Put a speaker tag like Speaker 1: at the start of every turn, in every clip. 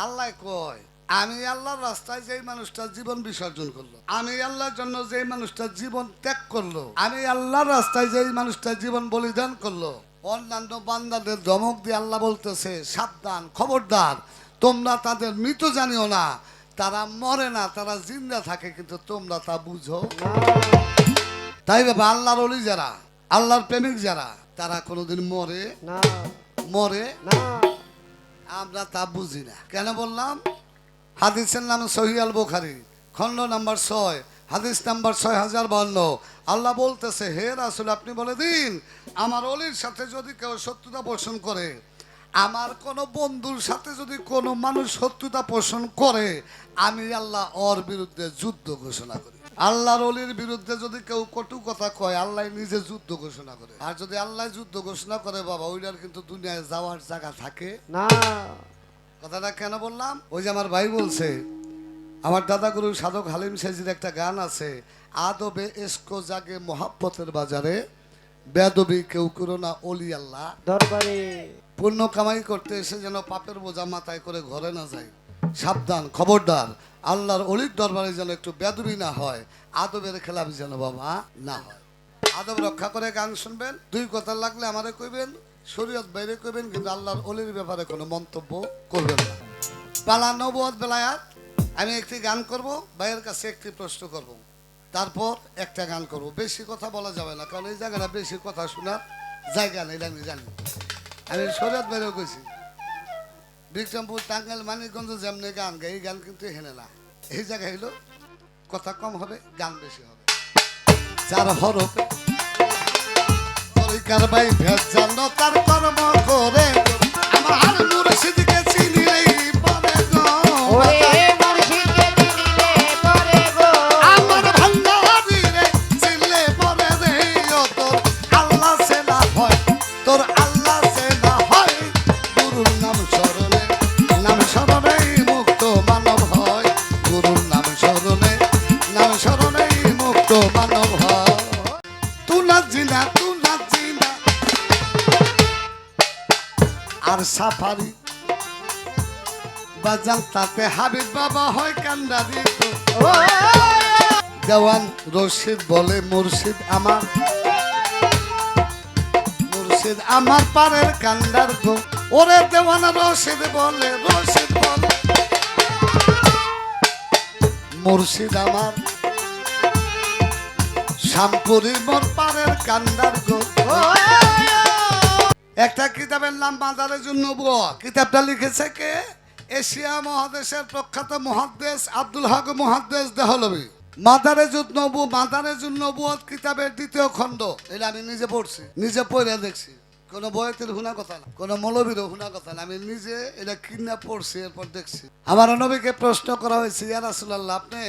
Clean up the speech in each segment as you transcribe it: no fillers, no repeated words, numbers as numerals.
Speaker 1: আল্লাহ কয়, আমি আল্লাহর রাস্তায় যেই মানুষটা জীবন বিসর্জন করলো, আমি আল্লাহর জন্য যেই মানুষটা জীবন ত্যাগ করলো, আমি আল্লাহর রাস্তায় যেই মানুষটা জীবন বলিদান করলো, অন্যান্য বান্দাদের ধমক দিয়ে আল্লাহ বলতেছে, সাবধান, খবরদার, তোমরা তাদের মৃত জানিও না। তারা মরে না, তারা জিন্দা থাকে, কিন্তু তোমরা তা বুঝো
Speaker 2: না
Speaker 1: তাই বাবা। আল্লাহর ওলি যারা, আল্লাহর প্রেমিক যারা, তারা কোনোদিন মরে
Speaker 2: না
Speaker 1: মরে
Speaker 2: না
Speaker 1: আমরা তা বুঝি না। কেন বললাম? হাদিসের নাম সহিহ আল বুখারী, খণ্ড নাম্বার 6, হাদিস নাম্বার 6052। আল্লাহ বলতেছে, হে রাসূল, আপনি বলে দিন, আমার অলির সাথে যদি কেউ শত্রুতা পোষণ করে, আমার কোনো বন্ধুর সাথে যদি কোনো মানুষ শত্রুতা পোষণ করে, আমি আল্লাহ ওর বিরুদ্ধে যুদ্ধ ঘোষণা করি। আল্লাহর অলির বিরুদ্ধে যদি কেউ কটু কথা কয়, আল্লাহ নিজে যুদ্ধ ঘোষণা করে। আর যদি আল্লাহ যুদ্ধ ঘোষণা করে বাবা, ওইটার কিন্তু দুনিয়ায় যাওয়ার জায়গা থাকে
Speaker 2: না।
Speaker 1: কথাটা কেন বললাম? ওই যে আমার ভাই বলছে, আমার দাদাগুরু সাধক হালিম সেজির একটা গান আছে, আদবে এসকো জাগে মোহাব্বতের বাজারে, বেদবি কেউ করো না অলি আল্লাহ
Speaker 2: দরবারে
Speaker 1: পুণ্য কামাই করতে এসে যেন পাপের বোঝা মাথায় করে ঘরে না যায়। সাবধান, খবরদার, আল্লাহর অলির দরবারে যেন একটু বেদবি না হয়, আদবের খেলাফ যেন বাবা না হয়। আদব রক্ষা করে গান শুনবেন, দুই কথা লাগলে আমারে কইবেন, শরীয়ত বাইরে কইবেন, কিন্তু আল্লাহর অলির ব্যাপারে কোনো মন্তব্য করবেন না। পালা নবুয়ত বেলায়াত, আমি একটি গান করব, ভাইয়ের কাছে একটি প্রশ্ন করব, তারপর একটা গান করব। বেশি কথা বলা যাবে না, কারণ এই জায়গাটা বেশি কথা শোনার জায়গা নেই, আমি জানি। আমি শরীয়ত বাইরেও কইছি, বিক্রমপুর, টাঙ্গাইল, মানিকগঞ্জ যেমনি গান গাই, এই গান কিন্তু হেনে না। এই জায়গায় হইলো কথা কম হবে, গান বেশি হবে। চার হরফে তরিকার ভাই ভেজাল তার কর্ম করে, আমার মুর্শিদকে চিনিলেই পরে গো,
Speaker 2: ওরে মুর্শিদকে চিনিলে পরে গো,
Speaker 1: আমার ভান্ডারি রে চিনলে পরে রে, ও তোর আল্লাহ সে না হয়, তোর আল্লাহ সে না হয়, গুরুর নাম স্মরণে, নাম স্মরণে মুক্ত মানব হয়, গুরুর নাম স্মরণে, নাম স্মরণে মুক্ত মানব হয়। তু না জিনা, তু না জিনা আর সাফারি বাজান, তাতে হাবিব বাবা হয় কান্দারি।
Speaker 2: ও
Speaker 1: দেওয়ান রশিদ বলে, মুর্শিদ আমার, মুর্শিদ আমার পারের কান্দার গো, ওরে দেওয়ান রশিদ বলে, রশিদ বলে, মুর্শিদ আমার শ্যামপুরীর মোর পারের কান্দার গো। একটা কিতাবের নাম মাদারেজুন নবুয়ত, কিতাবটা লিখেছে কে? এশিয়া মহাদেশের প্রখ্যাত মুহাদ্দিস আব্দুল হক মুহাদ্দিস দেহলভী। মাদারেজুন নবুয়ত কিতাবের 2য় খণ্ড, এটা আমি নিজে পড়ছি, নিজে পড়ে দেখছি, কোনো বয়তের হুনা কথা না, কোনো মৌলবীরও হুনা কথা না, আমি নিজে এটা কিনা পড়ছি, এরপর দেখছি। আমার নবীকে প্রশ্ন করা হয়েছে, ইয়া রাসূলুল্লাহ, আপনি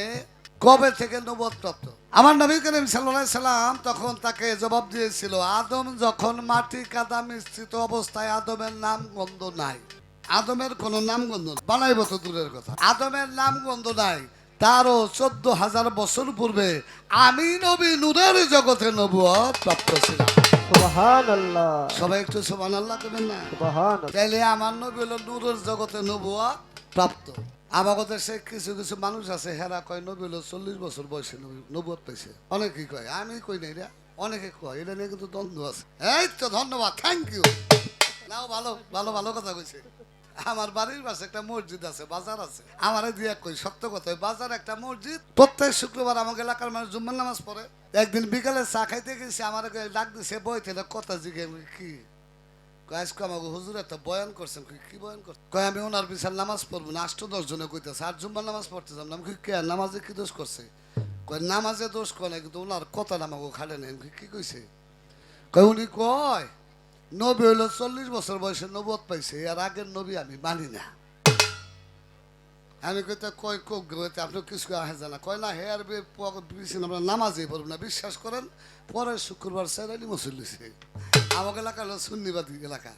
Speaker 1: কবে থেকে নবুয়ত প্রাপ্ত? আমার নবী করিম সাল্লাল্লাহু আলাইহি সাল্লাম তখন তাকে জবাব দিয়েছিল, আদম যখন মাটি কাদা মিশ্রিত অবস্থায়, আদমের নাম গন্ধ নাই, আদমের কোনো নাম গন্ধ বানাইব তো দূরের কথা, আদমের নাম গন্ধ নাই, তারও 14,000 বছর পূর্বে আমি নবী নূরের জগতে নবুয়ত প্রাপ্ত ছিলাম।
Speaker 2: সুবহানাল্লাহ,
Speaker 1: সবাই একটু সুবহানাল্লাহ করবেন না?
Speaker 2: সুবহানাল্লাহ।
Speaker 1: তাইলে আমার নবী হলো নূরের জগতে নবুয়ত প্রাপ্ত। আমাদের দেশে কিছু কিছু মানুষ আছে, হেরা কয় নবী হলো 40 বছর বয়সে নবুয়ত পাইছে। অনেকেই কয়, আমি কই না এটা, অনেকে কয়, এটা নিয়ে কিন্তু দ্বন্দ্ব আছে। এই তো, ধন্যবাদ, থ্যাংক ইউ। নাও, ভালো ভালো ভালো কথা কইছে। আমার বাড়ির পাশে একটা মসজিদ আছে, বাজার আছে, আমারে দিয়ে কই সত্য কথা, বাজার একটা মসজিদ, প্রত্যেক শুক্রবার আমাকে এলাকার মানুষ জুম্মার নামাজ পড়ে। একদিন বিকালে চা খাইতে গেছি, আমার ডাক দিছে, বই থেকে কথা জিজ্ঞে, কি আজকে আমাকে হুজুর একটা বয়ান করছেন, কি বয়ান করছেন? কয় আমি ওনার বিচার নামাজ পড়বো না, 8-10 জনে কইতেছে, আর জুম্মার নামাজ পড়তে যাম না। আমি কে নামাজে কি দোষ করছে? কয় নামাজে দোষ করে না, কিন্তু ওনার কথা আমাকে খাটে না। কি কইছে? কয় উনি কয় নবী হইল 40 বছর বয়সে নবুয়ত পাইছে, আর আগের নবী আমি মানি না। আমি কইতে কয় কোক গেতে আপনার কিছু আহে জানা? কয় না, হে আর আমরা নামাজই পড়ব না, বিশ্বাস করেন, পরের শুক্রবার সেরালি মুসল্লিছে। আমাকে এলাকা হলো সুন্নিবাদী এলাকা,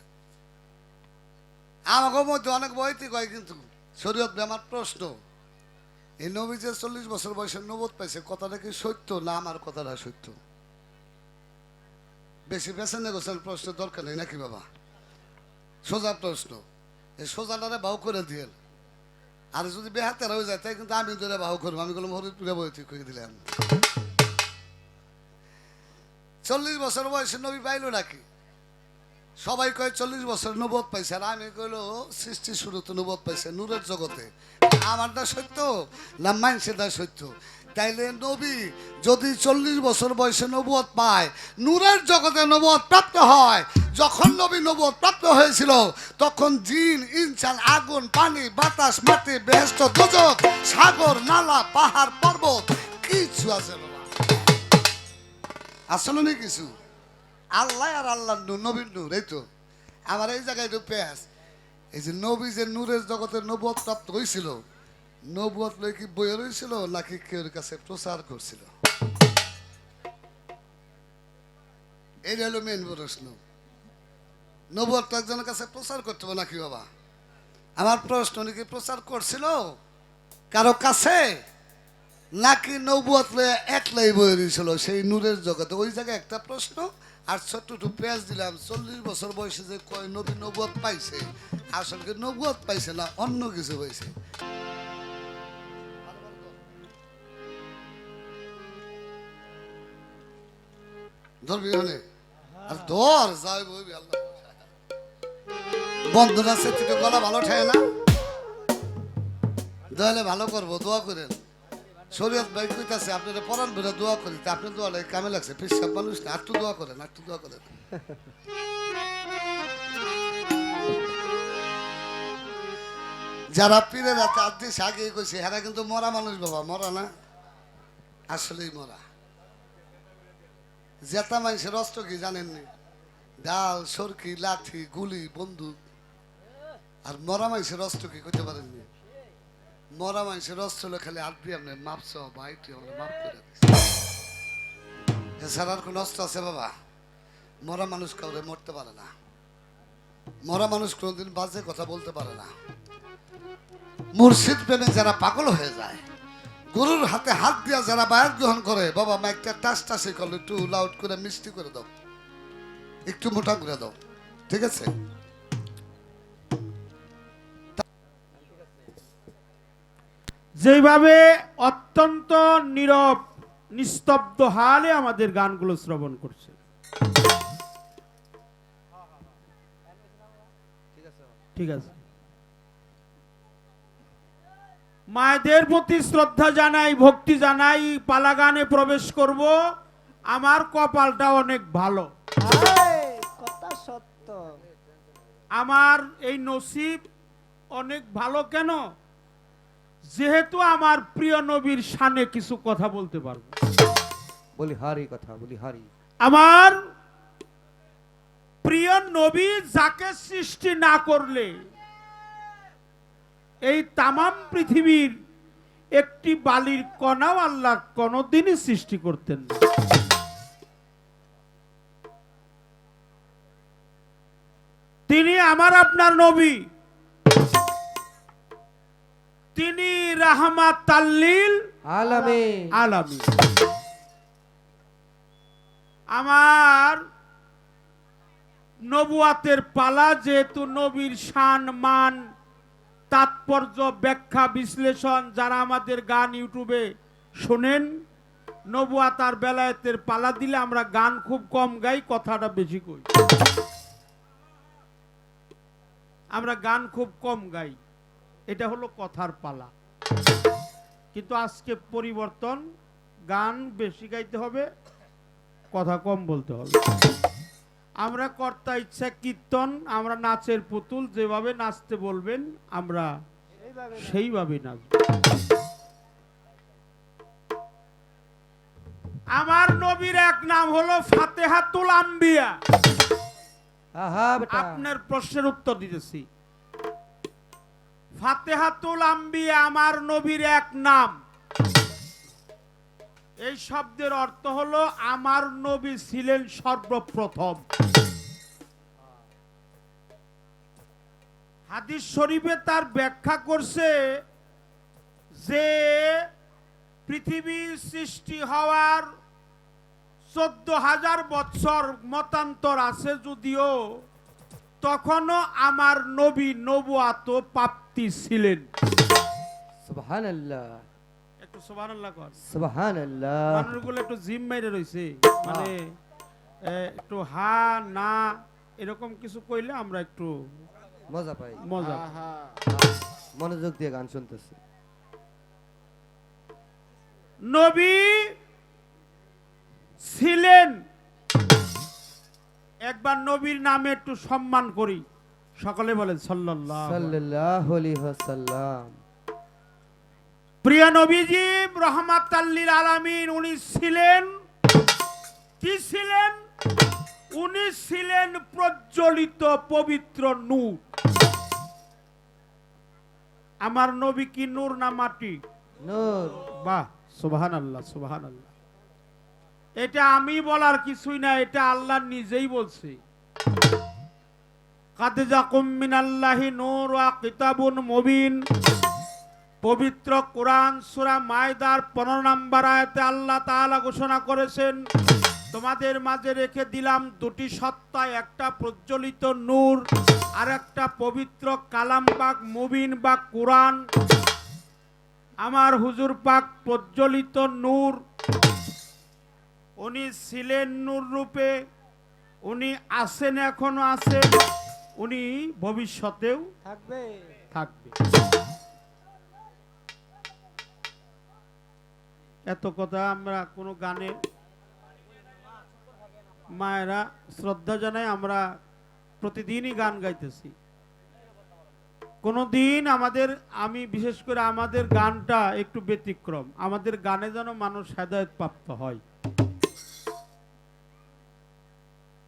Speaker 1: আমাকে মধ্যে অনেক বইতে কয়, কিন্তু শরীয়ত আমার প্রশ্ন, এই নবী যে 40 বছর বয়সে নবুয়ত পাইছে, কথাটা কি সত্য না আমার কথাটা সত্য? বেশি পেছনে গোছেন প্রশ্নের দরকার নেই নাকি বাবা? সোজা প্রশ্ন, এই সোজাটারে বাউ করে দিয়ে আর যদি বেহাতের হয়ে যায় তাই কিন্তু আমি ধরে বাহু করবো, আমি বললাম হরিপুরে বই ঠিক করে দিলাম। 40 বছর বয়সে নবী পাইলো নাকি? সবাই কয় 40 বছর নবুয়ত পাইছে, আর আমি কইলো সৃষ্টি শুরু তো নবুয়ত পাইছে নূরের জগতে। আমারটা সত্য না মানছেটা সত্য? তাইলে নবী যদি 40 বছর বয়সে নবুয়ত পায়, নূরের জগতে নবুয়ত প্রাপ্ত হয়, যখন নবী নবুয়ত প্রাপ্ত হয়েছিল তখন জিন ইনসান আগুন পানি বাতাস মাটি বেহেশত দোজখ সাগর নালা পাহাড় পর্বত কিছু আছে বাবা, আসলে নেই কিছু। আল্লাহ আর আল্লাহ নূর, নবীর নূর। এই তো আমার এই জায়গায় একটু পেঁয়াজ, এই যে নবী যে নূরের জগতের নবুয়ত প্রাপ্ত হয়েছিল, নবুয়ত লই কি বইয়ে রয়েছিল নাকি কেউ কাছে প্রচার করছিল? এই হলো মেন প্রশ্ন। নবুয়ত তো একজনের কাছে প্রচার করতে হবে নাকি বাবা? আমার প্রশ্ন, নাকি প্রচার করছিল কারো কাছে নাকি নবুয়ত লয়ে একলাই বইয়ে রয়েছিল সেই নূরের জগতে? ওই জায়গায় একটা প্রশ্ন। আর ছোট্ট একটু পেঁয়াজ দিলাম, 40 বছর বয়সে যে কয় নবী নবুয়ত পাইছে, আসলে কি নবুয়ত পাইছে না অন্য কিছু পাইছে? ধরবি হলে আর ধর যাই বইবি। আল্লাহ বন্ধুরা সে থেকে গলা ভালো ঠায় না, দয়ালে ভালো করবো, দোয়া করেন। শরীয়ত ভাই কইতাছে আপনারা পরাণ ভরে দোয়া করি, তা আপনি দোয়া লাগে কামে লাগছে, পেশাব মানুষ না, একটু দোয়া করেন, একটু দোয়া করেন। যারা পীরের হাতে আর্থিক আগে কইছে হেরা কিন্তু মরা মানুষ বাবা, মরা না, আসলেই মরা। জেতা মানুষের অস্ত্র কি জানেননি? ডাল সরকি লাঠি গুলি বন্দুক। আর মরা মানুষের অস্ত্র কি করতে পারেননি? মরা মানুষের অস্ত্র হলো খালি হাত দিয়ে আপনি মাপছ ভাই, তুই আমরা মাপ করে দিস, এছাড়া আর কোন অস্ত্র আছে বাবা? মরা মানুষ কাউরে মরতে পারে না, মরা মানুষ কোনোদিন বাজে কথা বলতে পারে না। মুর্শিদ প্রেমে যারা পাগল হয়ে যায়, গুরুর হাতে হাত দিয়া যারা বায়াত গ্রহণ করে, বাবা মাইকটা টাস টাসে করলে একটু লাউড করে মিষ্টি করে দাও, একটু মোটা করে দাও, ঠিক আছে?
Speaker 3: যেভাবে অত্যন্ত নীরব নিস্তব্ধ হালে আমাদের গানগুলো শ্রবণ করছে, ঠিক আছে, মায়েদের প্রতি শ্রদ্ধা জানাই, ভক্তি জানাই, পালা গানে প্রবেশ করব। আমার কপালটা অনেক ভালো,
Speaker 2: কথা সত্য।
Speaker 3: আমার এই নসিব অনেক ভালো। কেন? যেহেতু আমার প্রিয় নবীর শানে কিছু কথা বলতে পারবো।
Speaker 2: বলি হারি কথা, বলি হারি।
Speaker 3: আমার প্রিয় নবী যাকে সৃষ্টি না করলে এই তামাম পৃথিবীর একটি বালির কণাও আল্লাহ কোনদিনই সৃষ্টি করতেন না। তিনি আমার আপনার নবী, তিনি রাহমাতাল্লিল
Speaker 2: আলামিন।
Speaker 3: আলামিন। আমার নবুয়াতের পালা, যেহেতু নবীর শান মান তাৎপর্য ব্যাখ্যা বিশ্লেষণ যারা আমাদের গান ইউটিউবে শোনেন, নবুয়াত আর বেলায়েতের পালা দিলে আমরা গান খুব কম গাই, কথাটা বেশি কই। আমরা গান খুব কম গাই, এটা হলো কথার পালা। কিন্তু আজকে পরিবর্তন, গান বেশি গাইতে হবে, কথা কম বলতে হবে। আমরা কর্তা ইচ্ছা কীর্তন, আমরা নাচের পুতুল, যেভাবে নাচতে বলবেন আমরা সেইভাবে নাচব। আমার নবীর এক নাম হলো ফাতেহাতুল আম্বিয়া। আপনার প্রশ্নের উত্তর দিতেছি। ফাতেহাতুল আম্বিয়া আমার নবীর এক নাম। এই শব্দের অর্থ হলো আমার নবী ছিলেন সর্বপ্রথম। হাদিস শরীফে তার ব্যাখ্যা করছে যে পৃথিবীর সৃষ্টি হওয়ার 14,000 বছর মতান্তর আছে যদিও, তখনও আমার নবী নবুয়াত প্রাপ্তি ছিলেন।
Speaker 2: সুবহানাল্লাহ
Speaker 3: একটু সুবহানাল্লাহ কর।
Speaker 2: সুবহানাল্লাহ
Speaker 3: মানুষগুলো একটু জিম মেরে রইছে, মানে একটু হা না এরকম কিছু কইলে আমরা একটু
Speaker 2: মজা পাই,
Speaker 3: মজা পাই।
Speaker 2: মনোযোগ দিয়ে গান শুনতেছি।
Speaker 3: নবী ছিলেন, একবার নবীর নামে একটু সম্মান করি, সকলে বলেন সাল্লাল্লাহু আলাইহি।
Speaker 2: সাল্লাল্লাহু আলাইহি ওয়াসাল্লাম।
Speaker 3: প্রিয় নবীজি রহমাতাল লিল আলামিন, উনি ছিলেন কি ছিলেন? উনি ছিলেন প্রজ্বলিত পবিত্র নূর। আমার নবী কি নূর না মাটি?
Speaker 2: নূর।
Speaker 3: বাহ, সুবহানাল্লাহ সুবহানাল্লাহ। এটা আমি বলার কিছুই না, এটা আল্লাহ নিজেই বলছে। কাদ জাকুম মিনাল্লাহি নূর ওয়া কিতাবুন মুবিন। পবিত্র কোরআন সূরা মায়দার 15 নম্বর আয়াতে আল্লাহ তাআলা ঘোষণা করেছেন, তোমাদের মাঝে রেখে দিলাম দুটি সত্তা, একটা প্রজ্বলিত নূর আর একটা পবিত্র কালাম পাক মুবিন বা কোরআন। আমার হুজুর পাক প্রজ্বলিত নূর, উনি ছিলেন নূর রূপে, উনি আছেন, এখনো আছেন, উনি ভবিষ্যতেও
Speaker 2: থাকবে।
Speaker 3: থাকবে। এত কথা আমরা কোনো গানে মায়েরা শ্রদ্ধা জানাই, আমরা প্রতিদিনই গান গাইতেছি। কোনদিন আমাদের, আমি বিশেষ করে আমাদের গানটা একটু ব্যতিক্রম, আমাদের গানে যেন মানুষ হেদায়েত প্রাপ্ত হয়।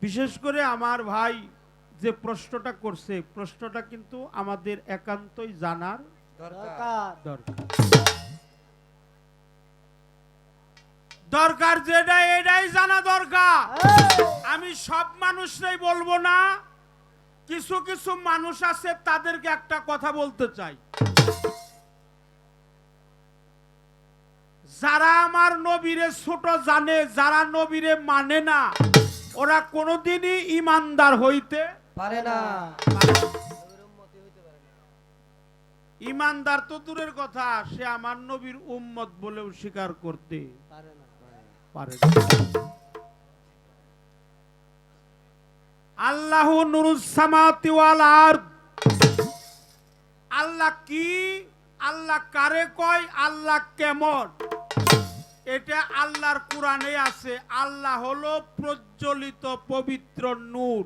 Speaker 3: বিশেষ করে আমার ভাই যে প্রশ্নটা করছে, প্রশ্নটা কিন্তু আমাদের একান্তই জানার
Speaker 2: দরকার।
Speaker 3: দরকার যেটা এটাই জানা দরকার। আমি সব মানুষরাই বলবো না, কিছু কিছু মানুষ আছে তাদেরকে একটা কথা বলতে চাই। যারা আমার নবীরে ছোট জানে, যারা নবীরে মানে না, ওরা কোনোদিনই ইমানদার হইতে
Speaker 2: পারে না।
Speaker 3: ইমানদার তো দূরের কথা, সে আমার নবীর উম্মত বলেও স্বীকার করতে পারে না। আল্লাহু নূরুস সামাওয়াতি ওয়াল আরদ। আল্লাহ কি, আল্লাহ কারে কয়, আল্লাহ কেমন, এটা আল্লাহর কোরআনে আছে। আল্লাহ হলো প্রজ্বলিত পবিত্র নূর,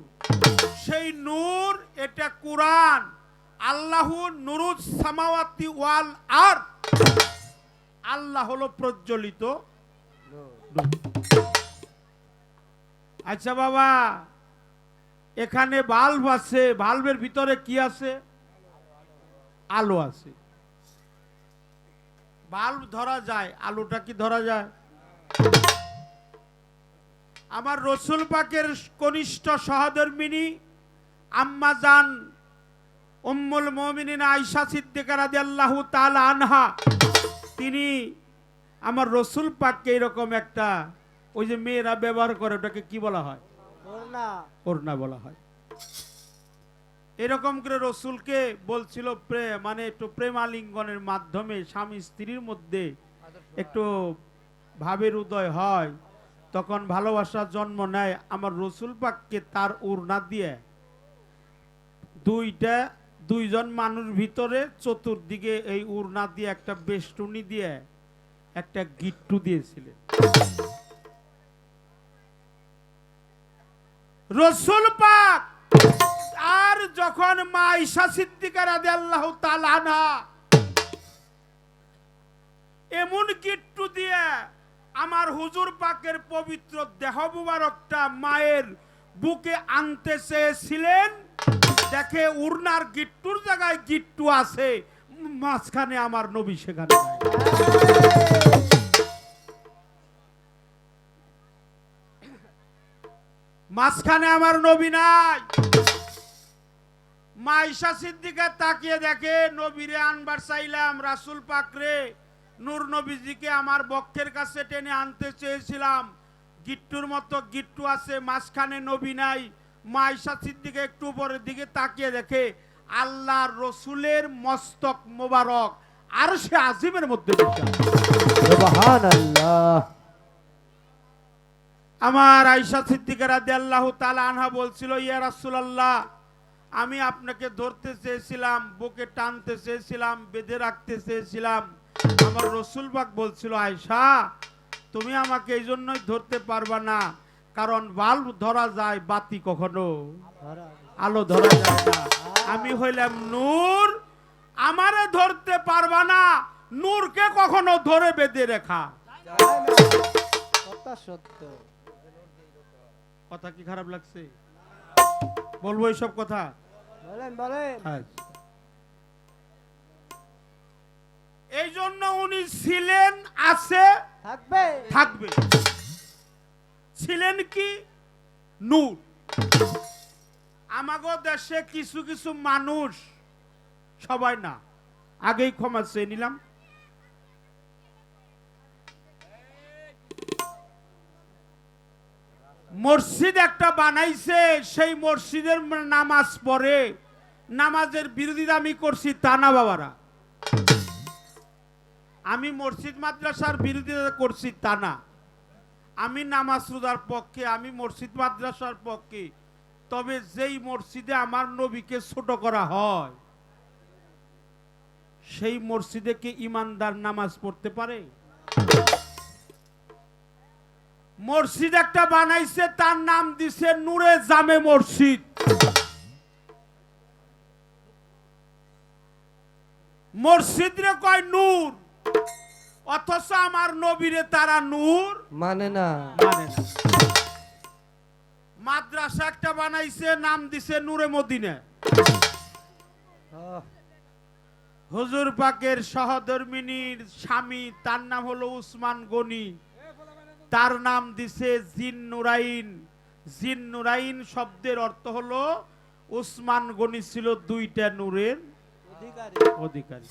Speaker 3: সেই নূর, এটা কোরআন। আল্লাহু নূরুস সামাওয়াতি ওয়াল আরদ, আল্লাহ হলো প্রজ্বলিত নূর। আচ্ছা বাবা, এখানে বাল্ব আছে, বাল্বের ভিতরে কি আছে? আলো আছে। বাল্ব ধরা যায়, আলোটা কি ধরা যায়? আমার রসুল পাকের কনিষ্ঠ সহধর্মিনী আম্মা জান উম্মুল মুমিনিন আয়েশা সিদ্দিকা রাদিয়াল্লাহু তাআলা আনহা, তিনি আমার রসুল পাককে এরকম একটা, ওই যে মেয়েরা ব্যবহার করে, ওটাকে কি বলা হয়?
Speaker 2: ওড়না।
Speaker 3: ওড়না বলা হয়। এরকম করে রসুলকে বলছিল মানে একটু প্রেমালিঙ্গনের মাধ্যমে স্বামী স্ত্রীর মধ্যে একটু ভাবের উদয় হয়, তখন ভালোবাসার জন্ম নেয়। আমার রসুল পাককে তার ওড়না দিয়ে দুইজন মানুষ ভিতরে চতুর্দিকে এই ওড়না দিয়ে একটা বেষ্টনী দিয়ে একটা গিট্টু দিয়েছিলেন। রসুল পাক আর যখন মা আয়েশা সিদ্দিকা রাদিয়াল্লাহু তাআলা আনহা এমন গিট্টু দিয়ে আমার হুজুর পাকের পবিত্র দেহ মুবারকটা মায়ের বুকে আনতে চেয়েছিলেন, দেখে উড়নার গিট্টুর জায়গায় গিট্টু আছে, মাঝখানে আমার নবী সেখানে নাই। মাঝখানে আমার নবী নাই। মা আয়েশা সিদ্দিকা তাকিয়ে দেখে, নবীরে আনবার চাইলাম, রাসূল পাক রে, নূর নবীজিকে আমার বক্ষের কাছে টেনে আনতে চেয়েছিলাম, গিট্টুর মতো গিট্টু আছে, মাঝখানে নবী নাই। মা আয়েশা সিদ্দিকা একটু উপরের দিকে তাকিয়ে দেখে আল্লাহর রসুলের মস্তক মোবারক আরশে আজিমের মধ্যে বসে আছে।
Speaker 2: সুবহানাল্লাহ।
Speaker 3: আমার আয়েশা সিদ্দিকা রাদিয়াল্লাহু তাআলা আনহা বলছিল, ইয়া রাসূলুল্লাহ, আমি আপনাকে ধরতে চেয়েছিলাম, বুকে টানতে চেয়েছিলাম, বেঁধে রাখতে চেয়েছিলাম। আমার রাসূল পাক বলছিল, আয়েশা তুমি আমাকে এই জন্যই ধরতে পারবা না, কারণ বাল্ব ধরা যায়, বাতি কখনো আলো ধরা যায় না। আমি হইলাম নূর, আমারে ধরতে পারবা না, নূরকে কখনো ধরে বেঁধে রেখা।
Speaker 2: কথা সত্য।
Speaker 3: কথা কি খারাপ লাগছে? বলবো এইসব কথা?
Speaker 2: বলেন বলেন।
Speaker 3: এই জন্য উনি ছিলেন, আছে,
Speaker 2: থাকবে
Speaker 3: থাকবে। ছিলেন কি? নূর। আমাগো দেশে কিছু কিছু মানুষ, সবাই না, আগেই ক্ষমা চেয়ে নিলাম, মসজিদ একটা বানাইছে, সেই মসজিদের নামাজ পড়ে, নামাজের বিরোধিতা আমি করছি তা না বাবারা। আমি মসজিদ মাদ্রাসার বিরোধিতা করছি তা না, আমি নামাজ রোজার পক্ষে, আমি মসজিদ মাদ্রাসার পক্ষে। তবে যেই মসজিদে আমার নবীকে ছোট করা হয়, সেই মসজিদে কি ইমানদার নামাজ পড়তে পারে? মসজিদ একটা বানাইছে, তার নাম দিছে নূরে জামে মসজিদ। মসজিদ রে কয় নূর, অথচ আমার নবীরে তারা নূর
Speaker 2: মানে না।
Speaker 3: মানে না। মাদ্রাসা একটা বানাইছে, নাম দিছে নূরে মদিনা। হুজুর পাকের সহধর্মিনীর স্বামী, তার নাম হলো উসমান গনি, তার নাম দিছে জিন নুরাইন। জিন নুরাইন শব্দের অর্থ হলো উসমান গনি ছিল দুইটা নূরের অধিকারী।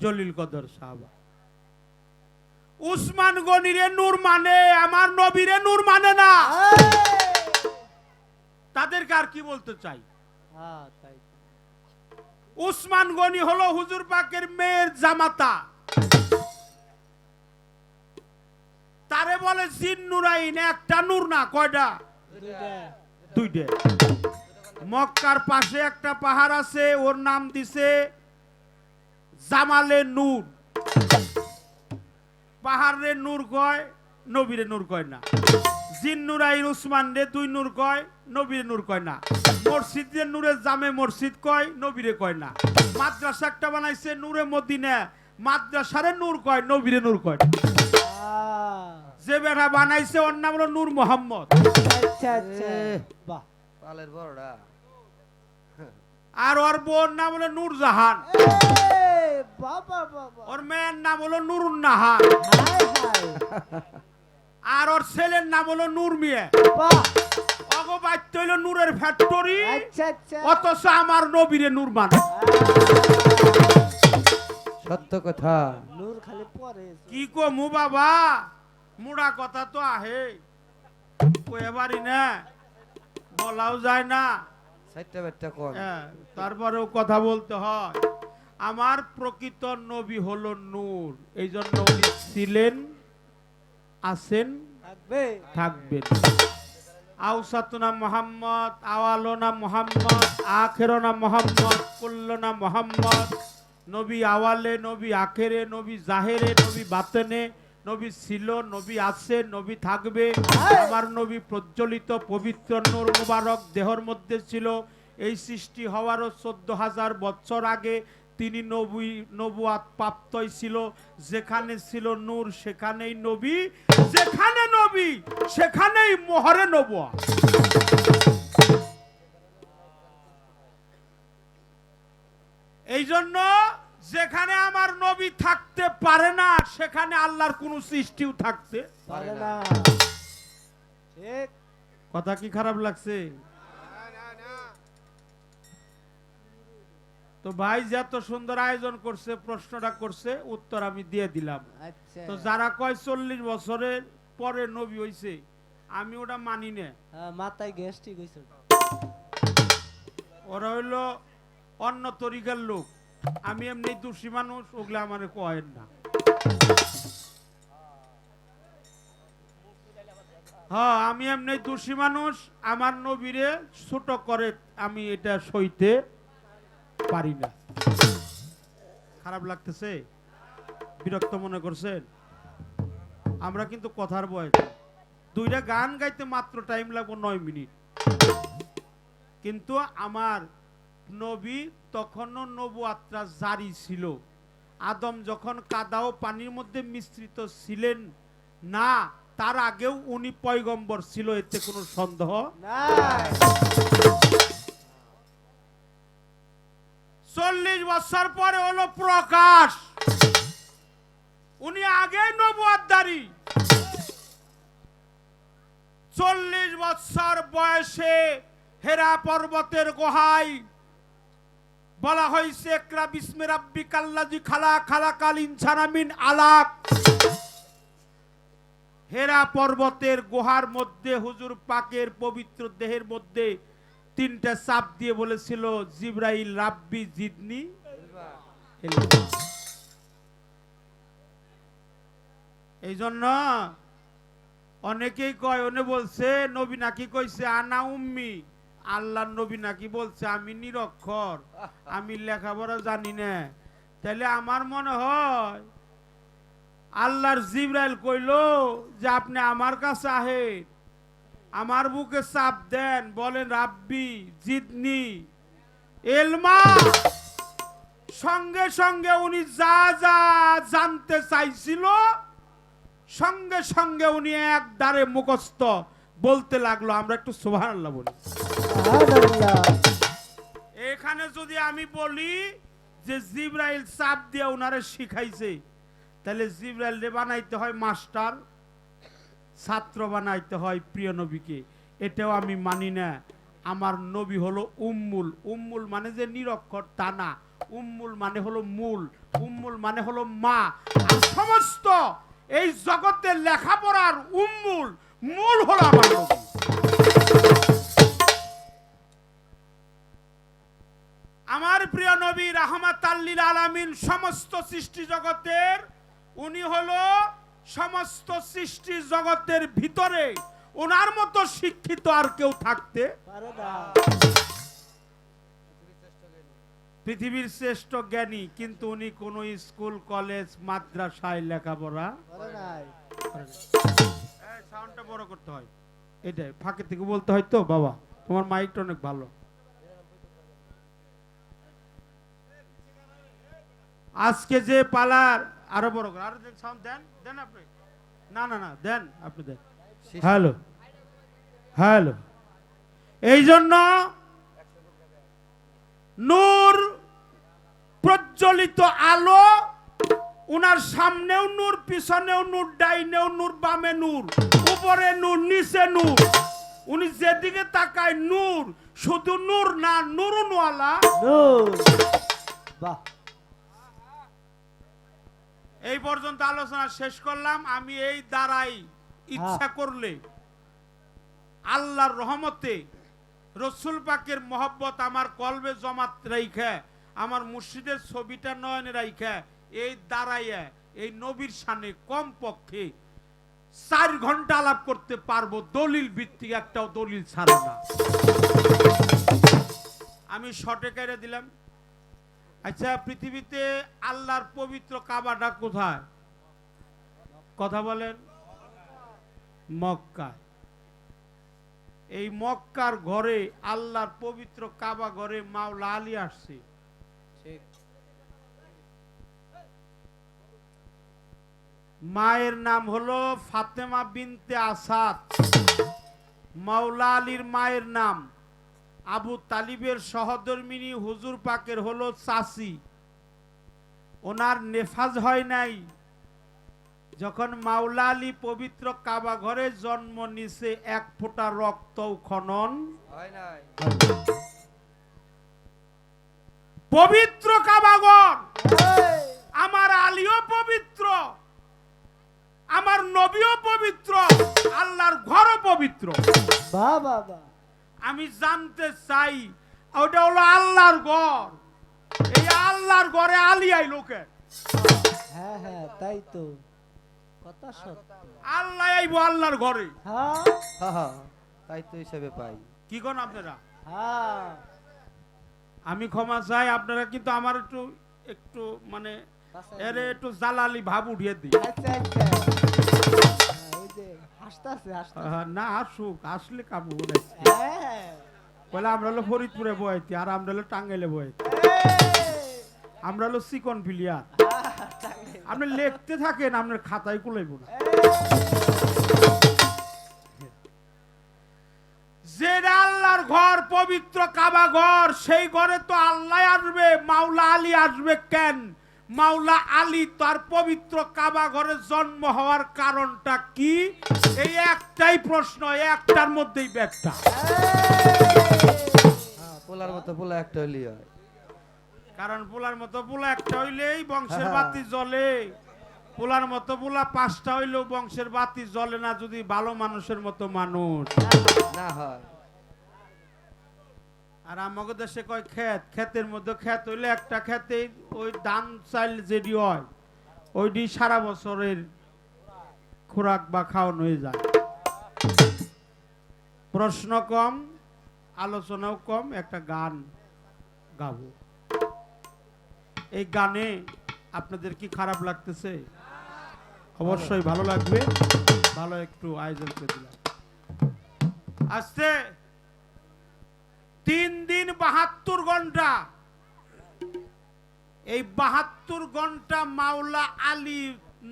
Speaker 3: জলিল কদর সাহাবা। উসমান গনিরে নূর মানে, আমার নবীরে নূর মানে না। তাদেরকে আর কি বলতে চাই? উসমান গনি হলো হুজুর পাকের মেয়ের জামাতা, তারে বলে জিন নুরাইন। একটা নূর না, কয়টা? দুইটা। মক্কার পাশে একটা পাহাড় আছে, ওর নাম দিছে জামালে নূর। পাহাড়ে নূর কয়, নবীরে নূর কয় না। জিন নুরাইন উসমান রে দুই নূর কয়, নবীরে নূর কয় না। মসজিদের নূরে জামে মসজিদ কয়, নবীরে কয় না। মাদ্রাসা একটা বানাইছে নূরে মদিনা, মাদ্রাসারে নূর কয়, নবীরে নূর কয় না। যে বেটা বানাইছে ওর নাম হলো নূর মোহাম্মদ।
Speaker 2: আচ্ছা আচ্ছা, বাহ,
Speaker 4: পালের বড়টা।
Speaker 3: আর ওর বোন নাম হলো নূর জাহান,
Speaker 2: বাবা বাবা,
Speaker 3: ওর মেয়ের নাম হলো নুরুন নাহার,
Speaker 2: হায় হায়,
Speaker 3: আর ওর ছেলের নাম হলো নূর মিয়া।
Speaker 2: বাহ,
Speaker 3: অগো বাচ্চা হইলো নূরের ফ্যাক্টরি,
Speaker 2: আচ্ছা আচ্ছা,
Speaker 3: অথচ আমার নবীরে নূর মানে।
Speaker 2: সত্য কথা। নূর খালি পরে
Speaker 3: কি কমু বাবা, মুড়া কথা তো আহে, কয়ে পারি না, বলাও যায় না।
Speaker 4: সাইটটা বেটটা কোন?
Speaker 3: হ্যাঁ, তারপরেও কথা বলতে হয়। আমার প্রকৃত নবী হলো নূর, এই জন্য উনি ছিলেন, আছেন,
Speaker 2: থাকবে,
Speaker 3: থাকবেন। আউসাতুনা মোহাম্মদ, আওয়ালোনা মোহাম্মদ, আখেরোনা মোহাম্মদ, কুল্লোনা মোহাম্মদ। নবী আওয়ালে, নবী আখেরে, নবী জাহেরে, নবী বাতেনে। নবী ছিল, নবী আছে, নবী থাকবে। আমার নবী প্রজ্বলিত পবিত্র নূর মুবারক দেহর মধ্যে ছিল। এই সৃষ্টি হওয়ারও 14,000 বছর আগে তিনি নবুয়াত প্রাপ্তই ছিল। যেখানে ছিল নূর সেখানেই নবী, যেখানে নবী সেখানেই মোহরে নবুয়া। এই জন্য যেখানে আমার নবী থাকতে পারে না, সেখানে আল্লাহর কোন সৃষ্টিও থাকতে
Speaker 2: পারে না। ঠিক
Speaker 3: কথা কি খারাপ লাগছে? তো ভাই যত সুন্দর আয়োজন করছে, প্রশ্নটা করছে, উত্তর আমি দিয়ে দিলাম।
Speaker 2: আচ্ছা,
Speaker 3: তো যারা কয় 40 বছরের পরে নবী হইছে, আমি ওটা মানি না।
Speaker 2: মাথায় গ্যাস্ট্রিক হইছে।
Speaker 3: ওরা হইলো অন্য তরিকার লোক, আমি এমনি দোষী মানুষ, ওগুলো আমার কয়েন না। হ্যাঁ, আমি এমনি দোষী মানুষ, আমার নবীরে ছোট করে আমি এটা সইতে পারি না। খারাপ লাগতেছে, বিরক্ত মনে করছেন? আমরা কিন্তু কথার বয়স, দুইটা গান গাইতে মাত্র টাইম লাগবে 9 মিনিট, কিন্তু আমার নবী তখনও নবুয়াত্রা জারি ছিল। আদম যখন কাদা ও পানির মধ্যে মিশ্রিত ছিলেন না, তার আগেও উনি পয়গম্বর ছিল, এতে কোনো সন্দেহ
Speaker 2: নাই।
Speaker 3: 40 বছর পরে হলো প্রকাশ, উনি আগে নবুয়াতদারি। 40 বছর বয়সে হেরা পর্বতের গুহায় বলা হয়েছে ইকরা বিসমি রাব্বিকাল্লাযী খালাক খালাকাল ইনসানা মিন আলাক। হেরা পর্বতের গুহার মধ্যে হুজুর পাকের পবিত্র দেহের মধ্যে 3টা চাপ দিয়ে বলেছিল, জিবরাইল রাব্বি জিদনি ইলমা। এই জন্য অনেকেই কয়, ওনে বলছে নবী নাকি কইছে আনা উম্মি, আল্লাহর নবী নাকি বলছে আমি নিরক্ষর, আমি লেখাপড়া জানি না। তাহলে আমার মনে হয় আল্লাহর জিবরাইল কইলো যে আপনি আমার কাছে আহেন, আমার বুকে চাপ দেন, বলেন রাব্বি জিদনি ইলমা। সঙ্গে সঙ্গে উনি যা যা জানতে চাইছিল সঙ্গে সঙ্গে উনি এক দ্বারে মুখস্থ বলতে লাগলো। আমরা একটু সুবহানাল্লাহ বলি।
Speaker 2: সুবহানাল্লাহ।
Speaker 3: এখানে যদি আমি বলি যে জিবরাইল চাপ দিয়ে উনারে শিখাইছে, তাহলে জিবরাইল রে বানাইতে হয় মাস্টার, ছাত্র বানাইতে হয় প্রিয় নবীকে। এটাও আমি মানি না। আমার নবী হলো উম্মুল। উম্মুল মানে যে নিরক্ষর তা না, উম্মুল মানে হলো মূল, উম্মুল মানে হলো মা। আর সমস্ত এই জগতের লেখাপড়ার উম্মুল মূল হলো আমার নবী। আমার প্রিয় নবী রাহমাতাল লিল আলামিন, সমস্ত সৃষ্টি জগতের উনি হলো সমস্ত সৃষ্টি জগতের ভিতরে ওনার মতো শিক্ষিত আর কেউ থাকতে
Speaker 2: পারে না।
Speaker 3: পৃথিবীর শ্রেষ্ঠ জ্ঞানী, কিন্তু উনি কোন স্কুল কলেজ মাদ্রাসায় লেখাপড়া
Speaker 2: পারে নাই।
Speaker 3: সাউন্ডটা বড় করতে হয়, এটাই ফাঁকে থেকে বলতে হয় তো। বাবা তোমার মাইকটা অনেক ভালো। আজকে যে পালার আরো বড় করে, আরো সাউন্ড দেন, দেন আপনি। না না না দেন, আপনি দেন। Hello hello. এই জন্য নূর প্রজ্বলিত আলো, উনার সামনেও নূর, পিছনেও নূর, ডাইনেও নূর, বামে নূর, উপরে নূর, নিচে নূর। উনি যেদিকে তাকায় নূর, শুধু নূর না, নুরুনওয়ালা।
Speaker 2: নূর। বাহ।
Speaker 3: এই পর্যন্ত আলোচনা শেষ করলাম। আমি এই দ্বারাই ইচ্ছা করলে আল্লাহর রহমতে রসুল পাকের মহব্বত আমার কলবে জমাত রাইখা, আমার মুর্শিদের ছবিটা নয়নে রাইখা, এই দাঁড়াইয়া এই নবীর সামনে কম পক্ষে 4 ঘন্টা আলাপ করতে পারবো, দলিল ভিত্তিক একটাও দলিল ছাড়া না। আমি শর্টে কেটে দিলাম। আচ্ছা, পৃথিবীতে আল্লাহর পবিত্র কাবাটা কোথায়? কথা বলেন। মক্কা। এই মক্কার ঘরে, আল্লাহর পবিত্র কাবা ঘরে মাওলা আলী আসছে।
Speaker 4: ঠিক।
Speaker 3: মায়ের নাম হলো ফাতেমা বিনতে আসাদ। মাওলা আলীর মায়ের নাম আবু তালিবের সহধর্মিনী হুজুর পাকের হলো চাচি। ওনার নেফাজ হয় নাই। যখন মাওলা আলী পবিত্র কাবা ঘরে জন্ম নিছে, 1 ফোঁটা রক্তও খনন
Speaker 4: হয় নাই।
Speaker 3: পবিত্র কাবাঘর।
Speaker 2: এই,
Speaker 3: আমার আলীও পবিত্র, আমার নবীও পবিত্র, আল্লাহর ঘরও পবিত্র।
Speaker 2: বাহ বাহ বাহ।
Speaker 3: আমি জানতে চাই, ওটা হলো আল্লাহর ঘর, এই আল্লাহর ঘরে আলী আইলো কে?
Speaker 2: হ্যাঁ হ্যাঁ তাই তো কথা সত্য
Speaker 3: আল্লাহ আইবো আল্লাহর ঘরে,
Speaker 2: হ্যাঁ
Speaker 4: হ্যাঁ হ্যাঁ তাই তো হিসাবে পাই।
Speaker 3: কি কোন আপনারা?
Speaker 2: হ্যাঁ
Speaker 3: আমি ক্ষমা চাই, আপনারা কিন্তু আমার একটু একটু মানে এর একটু জালালি ভাব উঠিয়ে দিই।
Speaker 2: আচ্ছা আচ্ছা হ্যাঁ, ওই যে হাসতাছে হাসতাছে
Speaker 3: না আসুক, আসলে কাবু বলে
Speaker 2: হ্যাঁ
Speaker 3: বলে আমরা হলো ফরিদপুরে বয়াইতি, আর আমরা হলো টাঙ্গাইলে বয়াইতি, আমরা হলো চিকন প্লেয়ার। আপনি লিখতে থাকেন, আপনার খাতায় কুলাইব না। যে আল্লাহর ঘর, পবিত্র কাবা ঘর, সেই ঘরে তো আল্লাহ আসবে, মাওলা আলী আসবে কেন? মাওলা আলী তার পবিত্র কাবা ঘরে জন্ম হওয়ার কারণটা কি? এই একটাই প্রশ্ন, একটার মধ্যেই ব্যাখ্যা।
Speaker 4: হ্যাঁ পোলার মতো পোলা একটা হইলেই হয়।
Speaker 3: কারণ পোলার মতো পোলা একটা হইলেই বংশের
Speaker 4: হ্যাঁ।
Speaker 3: বাতি জ্বলে, পোলার মতো পোলা 5টা হইলেও বংশের বাতি জ্বলে না যদি ভালো মানুষের মতো মানুষ।
Speaker 4: না হয়
Speaker 3: আর আমাদের দেশে কয় ক্ষেত, ক্ষেতের মধ্যে ক্ষেত হইলে একটা ক্ষেতে ওই ধান চাল যেটি হয় ওইটি সারা বছরের খোরাক বা খাওয়ান হয়ে যায়। প্রশ্ন কম, আলোচনাও কম, একটা গান গাবো। এই গানে আপনাদের কি খারাপ লাগতেছে? অবশ্যই ভালো লাগবে, ভালো একটু আয়োজন করে দিলাম। আজকে 3 দিন 72 ঘন্টা, এই 72 ঘন্টা মাওলা আলী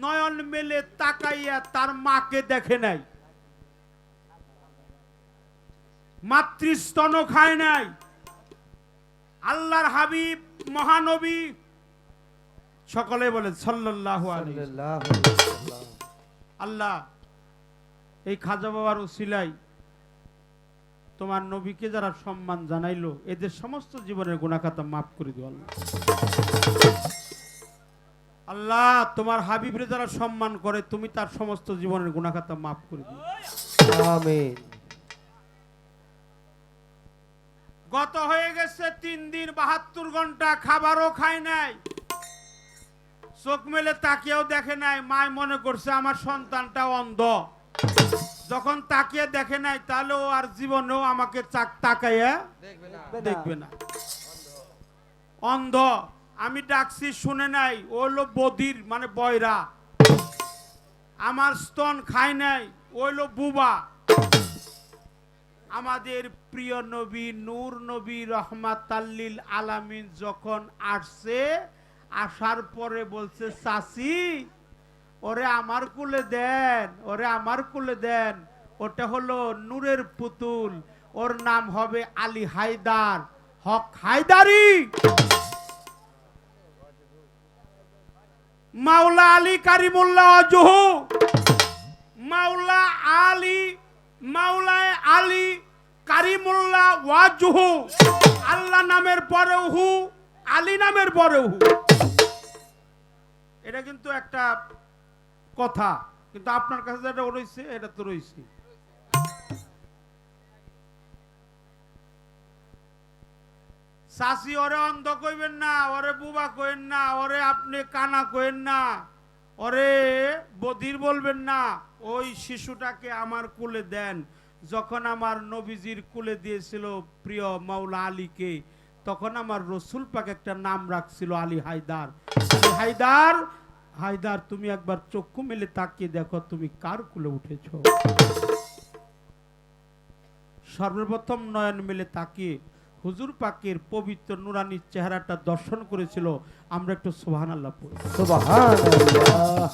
Speaker 3: নয়ন মেলে তাকাইয়া তার মাকে দেখে নাই, মাতৃস্তন খায় নাই। আল্লাহর হাবিব মহানবী সকলে বলে সাল্লাল্লাহু আলাইহি ওয়াসাল্লাম।
Speaker 4: সাল্লাল্লাহু আলাইহি ওয়াসাল্লাম।
Speaker 3: আল্লাহ এই খাজা বাবার উসিলাই তোমার নবীকে যারা সম্মান জানাইলো, এদের সমস্ত জীবনের গুনাহখাতা মাফ করে দিও আল্লাহ। আল্লাহ তোমার হাবিবরে যারা সম্মান করে, তুমি তার সমস্ত জীবনের গুনাহখাতা মাফ করে দিও।
Speaker 4: আমিন।
Speaker 3: গত হয়ে গেছে 3 দিন 72 ঘন্টা, খাবারও খায় নাই, চোখ মেলে তাকিয়েও দেখে নাই। মায় মনে করছে আমার সন্তানটা অন্ধ, যখন তাকিয়ে দেখে নাই তাহলে ও আর জীবনেও আমাকে তাকাইয়া দেখবে না। অন্ধ, আমি ডাকছি শুনে নাই, ও হলো বধির মানে বয়রা। আমার স্তন খায় নাই, ও হলো বুবা। আমাদের প্রিয় নবী নূর নবী রহমাতাল্লিল আলামিন যখন আসছে, আসার পরে বলছে চাচি ওরে আমার কুলে দেন, ওরে আমার কুলে দেন। ওটা হলো নূরের পুতুল, ওর নাম হবে আলী হায়দার, হক হায়দারি। মাওলা আলী কারিমুল্লাহ ওয়াজহু, মাওলা আলী, মাওলা আলী কারিমুল্লাহ ওয়াজহু। আল্লাহ নামের পরেও হু, আলী নামের পরেও হু। এটা কিন্তু একটা কথা, কিন্তু আপনার কাছে যেটা রয়েছে এটা তো রয়েছে। চাচি ওরে অন্ধ কইবেন না, ওরে বুবা কইেন না, ওরে আপনি কানা কইেন না, ওরে বধির বলবেন না। ওই শিশুটাকে আমার কুলে দেন। যখন আমার নবীজির কুলে দিয়েছিল প্রিয় মাওলা আলীকে, তখন আমার রসুল পাক একটা নাম রাখছিল আলী হায়দার। আলী হায়দার, হায়দার তুমি একবার চক্ষু মেলে তাকিয়ে দেখো তুমি কার কুলে উঠেছো। সর্বপ্রথম নয়ন মেলে তাকিয়ে হুজুর পাকের পবিত্র নুরানির চেহারাটা দর্শন করেছিল। আমরা একটু সুবহানাল্লাহ পড়ি।
Speaker 4: সুবহানাল্লাহ।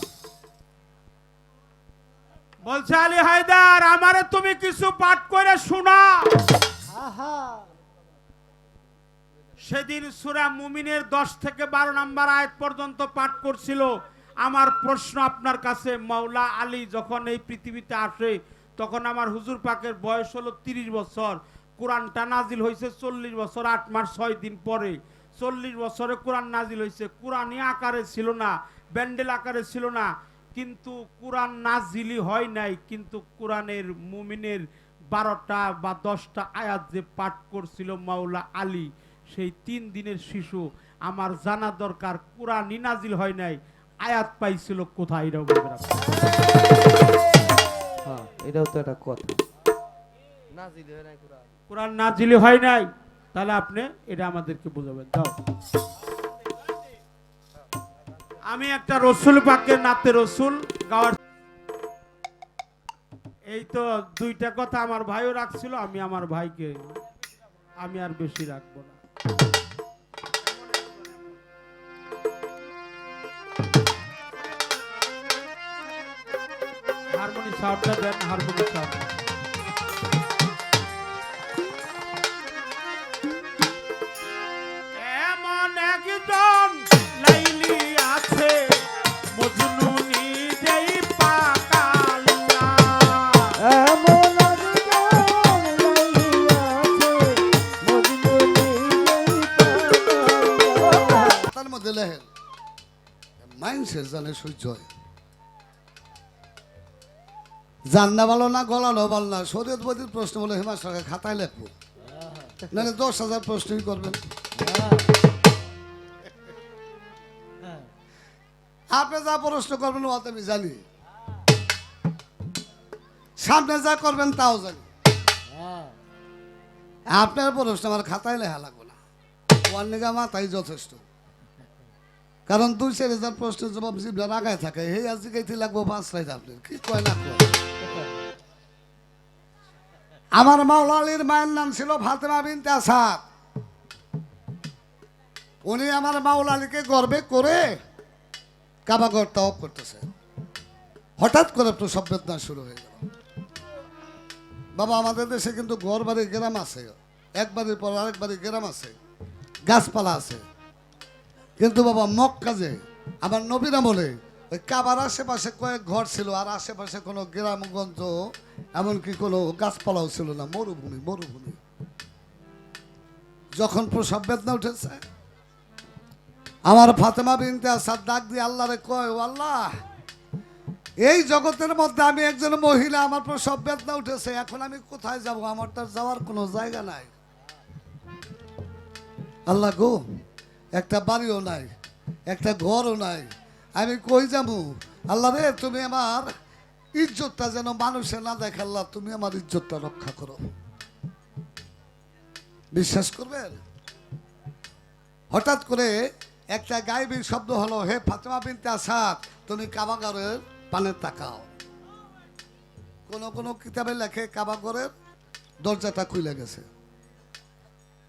Speaker 3: বলছে আলী হায়দার আমারে তুমি কিছু পাঠ করে শোনা।
Speaker 2: আহা
Speaker 3: সেদিন সূরা মুমিনের 10 থেকে 12 নম্বর আয়াত পর্যন্ত পাঠ করছিল। আমার প্রশ্ন আপনার কাছে, মাওলা আলী যখন এই পৃথিবীতে আসে তখন আমার হুজুর পাকের বয়স হলো 30 বছর। কোরআনটা নাজিল হয়েছে 40 বছর 8 মাস 6 দিন পরে। 40 বছরে কোরআন নাজিল হয়েছে। কোরআনই আকারে ছিল না, ব্যান্ডেল আকারে ছিল না, কিন্তু কোরআন নাজিলই হয় নাই। কিন্তু কোরআনের মুমিনের 12টা বা 10টা আয়াত যে পাঠ করছিল মাওলা আলী, সেই 3 দিনের শিশু আমার জানা দরকার কুরআনই নাজিল হয় নাই, আয়াত পাইছিল কোথায়, এটাও বলবেন আপনি।
Speaker 4: হ্যাঁ এটাও তো একটা কথা। নাজিল হয় নাই কুরআন।
Speaker 3: কুরআন নাজিল হয় নাই, তাহলে আপনি এটা আমাদেরকে বোঝাবেন। দাও, আমি একটা রসুল পাকের নাতে রসুল গাওয়ার, এই তো দুইটা কথা আমার ভাইও রাখছিল, আমি আমার ভাইকে আমি আর বেশি রাখবো না। হারমোনি সাউন্ডটা দেন, হারমোনি সাউন্ড। এমন একজন লাইলি আছে মজনু নিজেই পাকাল্লা।
Speaker 2: এমন একজন লাইলি আছে, মজনু নিজেই পাগল।
Speaker 1: তার মধ্যে লেহেন মাইন্সের জানে সহ্য হয়, জান্না ভালো না গলানো ভালো না, শরীয়ত বদির প্রশ্ন বলে হেমা সরকার খাতায় লেখবো, নাহলে 10,000 প্রশ্নই করবেন। আপনি যা প্রশ্ন করবেন ও তো আমি জানি, সামনে যা করবেন তাও জানি। আপনার প্রশ্ন আমার খাতায় লেখা লাগবে না, ওয়ান নিগা মাথায় যথেষ্ট। কারণ 2-4,000 প্রশ্নের জবাব জিবলা রাগায় থাকে, হে আজ জিগাইতে লাগবো 5 রাইত, আপনার কি কয় না কয়। আমার মাওলা আলীর মায়ের নাম ছিল ফাতেমা বিনতে আসাদ। উনি আমার মাওলা আলীকে গর্বে করে কাবাগর তাওয়াফ করতেছে, হঠাৎ করে প্রসব বেদনা শুরু হয়ে গেল। বাবা আমাদের দেশে কিন্তু ঘর বাড়ি গ্রাম আছে, এক বাড়ির পর আরেক বাড়ি গ্রাম আছে, গাছপালা আছে, কিন্তু বাবা মক্কা যে আমার নবীরা বলে ওই কাবার আশেপাশে কয়েক ঘর ছিল, আর আশেপাশে কোনো গ্রামগঞ্জ এমনকি কোনো গাছপালাও ছিল না, মরুভূমি মরুভূমি। যখন প্রসব বেদনা উঠেছে, আমার ফাতেমা বিনতে আসাদ ডাক দিয়ে আল্লাহরে কয়, ও আল্লাহ, এই জগতের মধ্যে আমি একজন মহিলা, আমার প্রসব বেদনা উঠেছে, এখন আমি কোথায় যাব? আমার তার যাওয়ার কোনো জায়গা নাই। আল্লাহ গো, একটা বাড়িও নাই, একটা ঘরও নাই, আমি কই যাবো? আল্লাহ রে, তুমি আমার ইজ্জতটা যেন মানুষে না দেখে, আল্লাহ তুমি আমার ইজ্জতটা রক্ষা করো। বিশ্বাস করবেন, হঠাৎ করে একটা গায়েবী শব্দ হলো, হে ফাতেমা বিনতে আসাদ, তুমি কাবাগরের পানে তাকাও। কোন কোন কিতাবে লেখে কাবাগরের দরজাটা খুলে গেছে,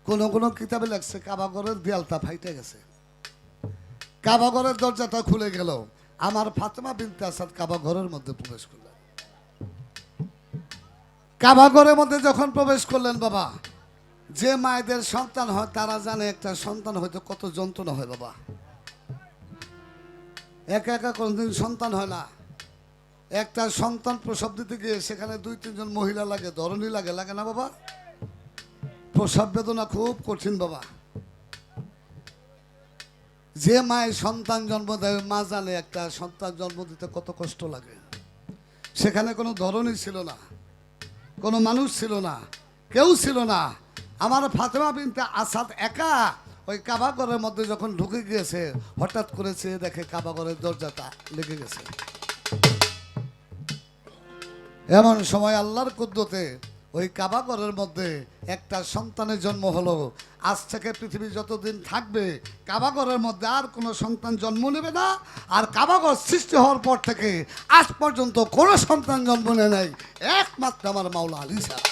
Speaker 1: কোন কোন কিতাবে লেখছে কাবাগরের দেয়ালটা ফাইটে গেছে। কাবাগরের দরজাটা খুলে গেল, আমার ফাতেমা বিনতে আসাদ কাবাগরের মধ্যে প্রবেশ করলেন। কাবাগরের মধ্যে যখন প্রবেশ করলেন বাবা, যে মায়েদের সন্তান হয় তারা জানে একটা সন্তান হয়তো কত যন্ত্রণা হয় বাবা। একা একা কোনদিন সন্তান হয় না, একটা সন্তান প্রসব দিতে গিয়ে সেখানে 2-3 জন মহিলা লাগে, ধরনী লাগে, লাগে না বাবা? প্রসব বেদনা খুব কঠিন বাবা। যে মায়ের সন্তান জন্ম দেয়, মা জানে একটা সন্তান জন্ম দিতে কত কষ্ট লাগে। সেখানে কোনো ধরনী ছিল না, কোনো মানুষ ছিল না, কেউ ছিল না। আমার ফাতেমা বিনতে আসাদ একা ওই কাবাগরের মধ্যে যখন ঢুকে গিয়েছে, হঠাৎ করেছে দেখে কাবাগরের দরজাটা লেগে গেছে। এমন সময় আল্লাহর কুদরতে ওই কাবাগরের মধ্যে একটা সন্তানের জন্ম হলো। আজ থেকে পৃথিবী যতদিন থাকবে, কাবাগরের মধ্যে আর কোনো সন্তান জন্ম নেবে না। আর কাবাগর সৃষ্টি হওয়ার পর থেকে আজ পর্যন্ত কোনো সন্তান জন্ম নেয় নাই, একমাত্র আমার মাওলা আলী ছাড়া।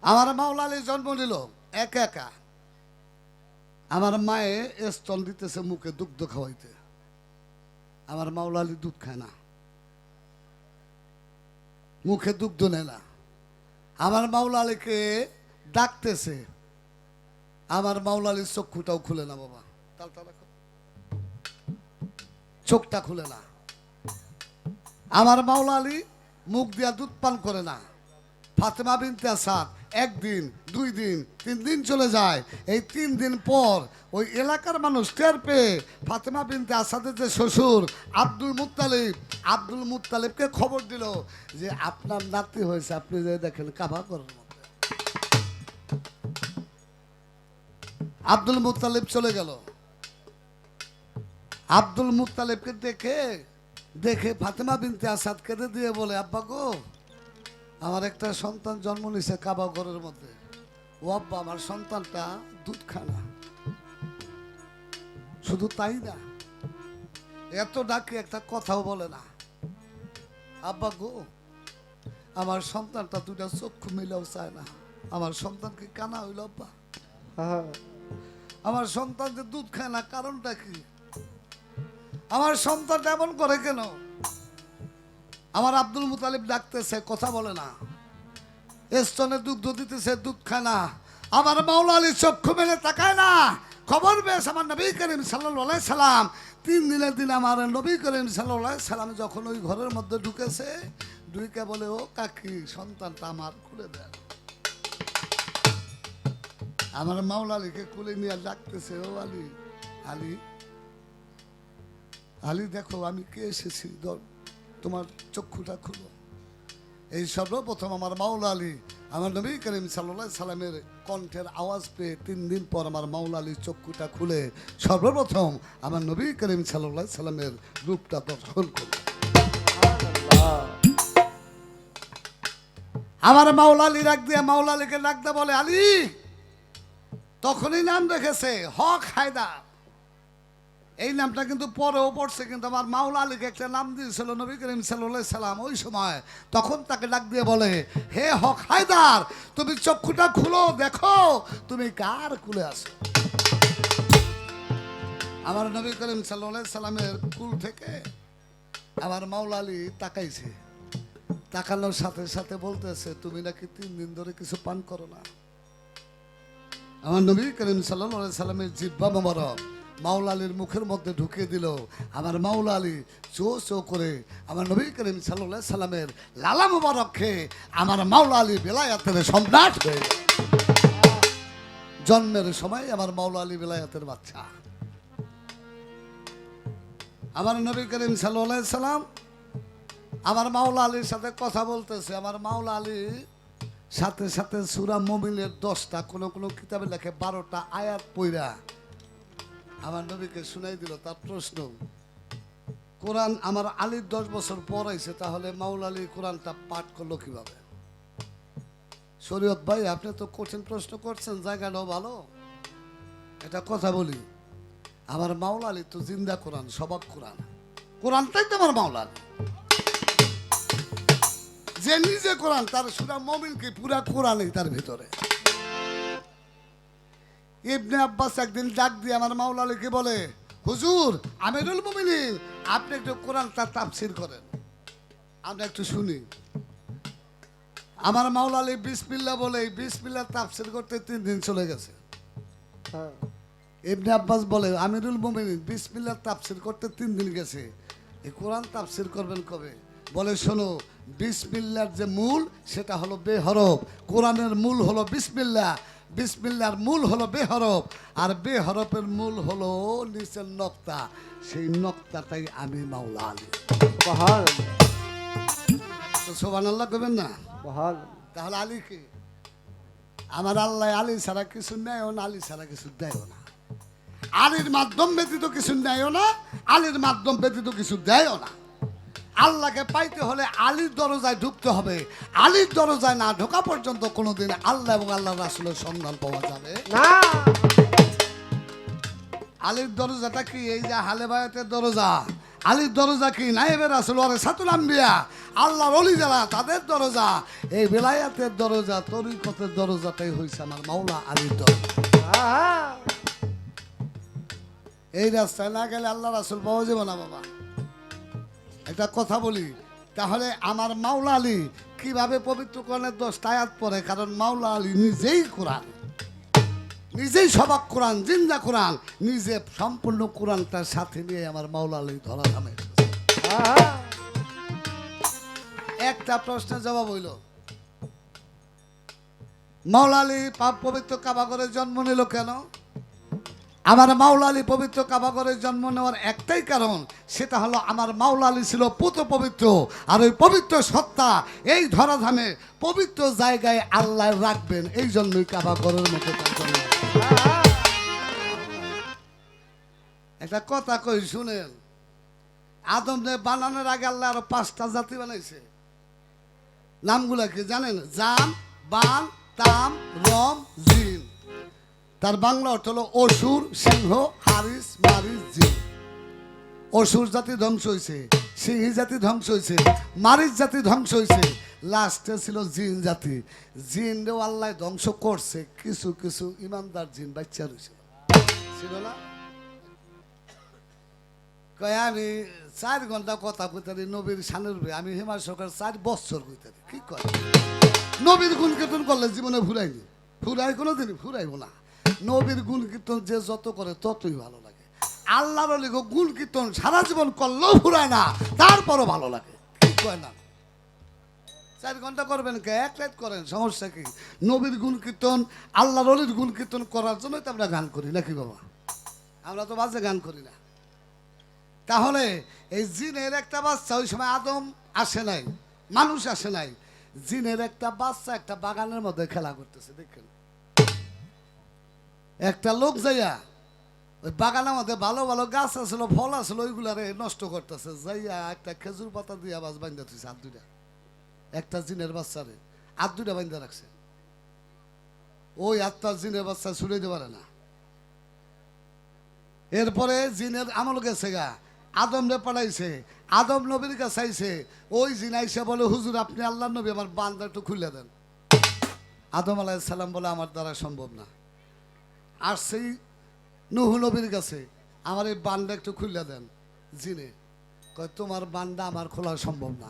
Speaker 1: আমার মাওলা আলী জন্ম নিল একা একা। আমার মায়ে স্তন দিতেছে মুখে দুগ্ধ খাওয়াইতে, আমার মাওলা আলী দুধ খায় না, মুখে দুগ্ধ নেয় না। আমার মাওলা আলীকে ডাকতেছে, আমার মাওলা আলীর চক্ষুটাও খুলে না বাবা, তালটা রাখো, চোখটা খুলে না। আমার মাওলা আলী মুখ দিয়া দুধ পান করে না। ফাতেমা বিনতে আসাদ 1 দিন 2 দিন 3 দিন চলে যায়। এই 3 দিন পর ওই এলাকার মানুষ টের পেয়ে ফাতেমা বিনতে আসাদের যে শ্বশুর আব্দুল মুত্তালিবকে খবর দিল যে আপনার নাতি হয়েছে, আপনি যে দেখেন কাবাগরের মধ্যে। আব্দুল মুত্তালিব চলে গেল। আব্দুল মুত্তালিবকে দেখে দেখে ফাতেমা বিনতে আসাদ কেঁদে দিয়ে বলে, আব্বা গো, আমার একটা সন্তান জন্ম নিছে কাবা ঘরের মধ্যে। ও আব্বা, আমার সন্তানটা দুধ খায় না। শুধু তাই না, এত ডাকে একটা কথাও বলে না। আব্বা গো, আমার সন্তানটা দুটা চক্ষু মিলেও চায় না। আমার সন্তান কি কানা হইল আব্বা? আমার সন্তান যে দুধ খায় না, কারণটা কি? আমার সন্তানটা এমন করে কেন? আমার আব্দুল মুতালিব ডাকতেছে, কথা বলে না। স্তনে দুধ দিতেছে, দুধ খায় না। আমার মাওলা আলী চক্ষু মেলে তাকায় না। খবর পেয়েছ আমার নবী করিম সাল্লাল্লাহু আলাইহি সাল্লাম 3 দিনের দিন আমার নবী করিম সাল্লাল্লাহু আলাইহি সাল্লাম যখন ওই ঘরের মধ্যে ঢুকেছে, ঢুকে বলে, ও কাকি, সন্তানটা আমার খুলে দেন। আমার মাওলা আলীকে কুলে নিয়ে ডাকতেছে, ও আলী, আলী, আলী, দেখো আমি কে এসেছি, তোমার চক্ষুটা খুলো। এই সর্বপ্রথম আমার মাওলা আলী আমার নবী করিম সাল্লাল্লাহু আলাইহি সাল্লামের কণ্ঠের আওয়াজ পেয়ে 3 দিন পর আমার মাওলা আলী চক্ষুটা খুলে সর্বপ্রথম আমার নবী করিম সাল্লাল্লাহু আলাইহি সাল্লামের রূপটা দর্শন করল। আমার মাওলা আলী ডাক দিয়ে, মাওলা আলীকে ডাক দিয়ে বলে, আলী, তখনই নাম রেখেছে হক হায়দার। এই নামটা কিন্তু পরেও পড়ছে, কিন্তু আমার মাওলা আলীকে একটা নাম দিয়েছিল নবী করিম সাল্লাল্লাহু আলাইহি সাল্লাম ওই সময়। তখন তাকে ডাক দিয়ে বলে, হে হক হায়দার, তুমি চক্ষুটা খুলো, দেখো তুমি কার কুলে আছো। আমার নবী করিম সাল্লাল্লাহু আলাইহি সাল্লামের কুল থেকে আমার মাওলা আলী তাকাইছে। তাকানোর সাথে সাথে বলতেছে, তুমি নাকি 3 দিন ধরে কিছু পান করো না। আমার নবী করিম সাল্লাল্লাহু আলাইহি সাল্লামের জিহ্বা মোবারক মাওলা আলীর মুখের মধ্যে ঢুকিয়ে দিল। আমার মাওলা আলী চো চো করে আমার নবী করিম সাল্লাল্লাহু আলাইহি সাল্লামের লালা মোবারক খেয়ে আমার মাওলা আলী বেলায়াতের সম্রাট হয়ে গেল। জন্মের সময় আমার মাওলা আলী বেলায়াতের বাচ্চা। আমার নবী করিম সাল্লাল্লাহু আলাইহি সাল্লাম আমার মাওলা আলীর সাথে কথা বলতেছে। আমার মাওলা আলী সাথে সাথে সূরা মুমিনের 10টা, কোন কোন কিতাবে লেখে 12টা আয়াত পড়া আমার নবীকে শুনাই দিল। তার প্রশ্ন, কোরআন আমার আলীর 10 বছর পর আইছে, তাহলে মাওলা আলী কোরআনটা পাঠ করলো কিভাবে? শরীয়ত ভাই, আপনি তো কঠিন প্রশ্ন করছেন, জায়গাটাও ভালো। এটা কথা বলি, আমার মাওলা আলী তো জিন্দা কোরআন, সবাক কোরআন। কোরআনটাই তো আমার মাওলা আলী, যে নিজে কোরআন, তার সূরা মুমিন কি পুরা কোরআনই তার ভিতরে। ইবনে আব্বাস একদিন ডাক দিয়ে আমার মাওলা আলীকে বলে, হুজুর আমিরুল মুমিনিন, আপনি একটু কোরআনটা তাফসীর করেন, আমরা একটু শুনি। আমার মাওলা আলী বিসমিল্লাহ বলে বিসমিল্লাহ তাফসীর করতে 3 দিন চলে গেছে। ইবনে আব্বাস বলে, আমিরুল মুমিনিন বিসমিল্লাহ তাফসীর করতে 3 দিন গেছে, এই কোরআন তাফসীর করবেন কবে? বলে, শোনো, বিসমিল্লাহর যে মূল সেটা হলো বেহরফ। কোরআনের মূল হলো বিসমিল্লাহ, বিসমিল্লাহর মূল হলো বেহরফ, আর বেহরফের মূল হলো নিচের নক্তা। সেই নক্তাটাই আমি মাওলা আলী। তো সুবহানাল্লাহ কবেন না? তাহলে আলী কি? আমার আল্লাহ আলী ছাড়া কিছু নেয়ও না, আলী ছাড়া কিছু দেয়ও না। আলীর মাধ্যম ব্যতীত কিছু নেয়ও না, আলীর মাধ্যম ব্যতীত কিছু দেয়ও না। আল্লাহকে পাইতে হলে আলীর দরজায় ঢুকতে হবে। আলীর দরজায় না ঢোকা পর্যন্ত কোনোদিন আল্লাহ এবং আল্লাহ রাসূলের সন্ধান পাওয়া যাবে না। আলীর দরজাটা কি? এই যে হালে বায়াতের দরজা। আলীর দরজা কি? নায়েবে রাসূল ওয়ারাসাতুল আম্বিয়া, আল্লাহর ওলি যারা, তাদের দরজা। এই বেলায়াতের দরজা, তরিকতের দরজাটাই হইছে আমার মাওলা আলীর দরজা। এই রাস্তায় না গেলে আল্লাহ রাসূল পাওয়া যাবে না বাবা। একটা কথা বলি, তাহলে আমার মাওলা আলী কিভাবে পবিত্র কোরআনের 10টা আয়াত পড়ে? কারণ মাওলা আলী নিজেই কোরআন, নিজেই সবাক কোরআন, জিন্দা কোরআন, নিজে সম্পূর্ণ কোরআনটার সাথে নিয়ে আমার মাওলা আলী ধরা ধামে। একটা প্রশ্নের জবাব হইল, মাওলা আলী পবিত্র কাবাগরে জন্ম নিল কেন? আমার মাওলা আলী পবিত্র কাবাগরে জন্ম নেওয়ার একটাই কারণ, সেটা হলো আমার মাওলা আলী ছিল পুত পবিত্র, আর ওই পবিত্র সত্তা এই ধরাধামে পবিত্র জায়গায় আল্লাহ রাখবেন, এই জন্যই কাবাগরের মতো তার জন্য। একটা কথা কই শুনেন, আদম রে বানানোর আগে আল্লাহ আরো 5টা জাতি বানাইছে। নামগুলা কি জানেন? জাম, বান, তাম, রম, জিন। তার বাংলা অর্থ হলো অসুর, সিংহ, হারিস, মারিস, জিন। অসুর জাতি ধ্বংস হয়েছে, সিংহী জাতি ধ্বংস হয়েছে, মারিচ জাতি ধ্বংস হয়েছে, লাস্টে ছিল জিন জাতি। জিনরেও আল্লাহ ধ্বংস করছে, কিছু কিছু ইমানদার জিন বাচ্চা রয়েছে, ছিল না? কয় আমি 4 ঘন্টা কথা কইতারি নবীর শানের উপরে, আমি হেমার সরকার 4 বছর কইতারি। কি কয়? নবীর গুণ কীর্তন করলে জীবনে ফুরাইনি, ফুরাই কোনোদিনই ফুরাইব না। নবীর গুণ কীর্তন যে যত করে ততই ভালো লাগে। আল্লাহর লিখো গুণ কীর্তন সারা জীবন করলেও ফুরায় না, তারপরও ভালো লাগে। কি কয় না? 4 ঘন্টা করবেন কে? 1 রাত করেন, সমস্যা কি? নবীর গুণ কীর্তন, আল্লাহর অলির গুণ কীর্তন করার জন্যই তো আমরা গান করি নাকি বাবা? আমরা তো বাজে গান করি না। তাহলে এই জিনের একটা বাচ্চা, ওই সময় আদম আসে নাই, মানুষ আসে নাই, জিনের একটা বাচ্চা একটা বাগানের মধ্যে খেলা করতেছে। দেখেন, একটা লোক যাইয়া ওই বাগানের মধ্যে ভালো ভালো গাছ আসলো, ফল আসলো, ওইগুলারে নষ্ট করতেছে। যাইয়া একটা খেজুর পাতা দিয়ে বাস বান্ধা দিচ্ছে, হাত 2টা। একটা জিনের বাচ্চারে হাত 2টা বান্ধা রাখছে। ওই আত্মার জিনের বাচ্চা ছুড়ে দিতে পারে না। এরপরে জিনের আমল গেছে গা, আদম রে পাঠাইছে, আদম নবীর কাছে আইছে। ওই জিন আইসা বলে, হুজুর আপনি আল্লাহ নবী, আমার বান্দা একটু খুলে দেন। আদম আলাইহিস সালাম বলে, আমার দ্বারা সম্ভব না। আর সেই নূহ নবীর কাছে, আমার এই বান্দা একটু খুলে দেন। জিনে কয়, তোমার বান্দা আমার খোলা সম্ভব না।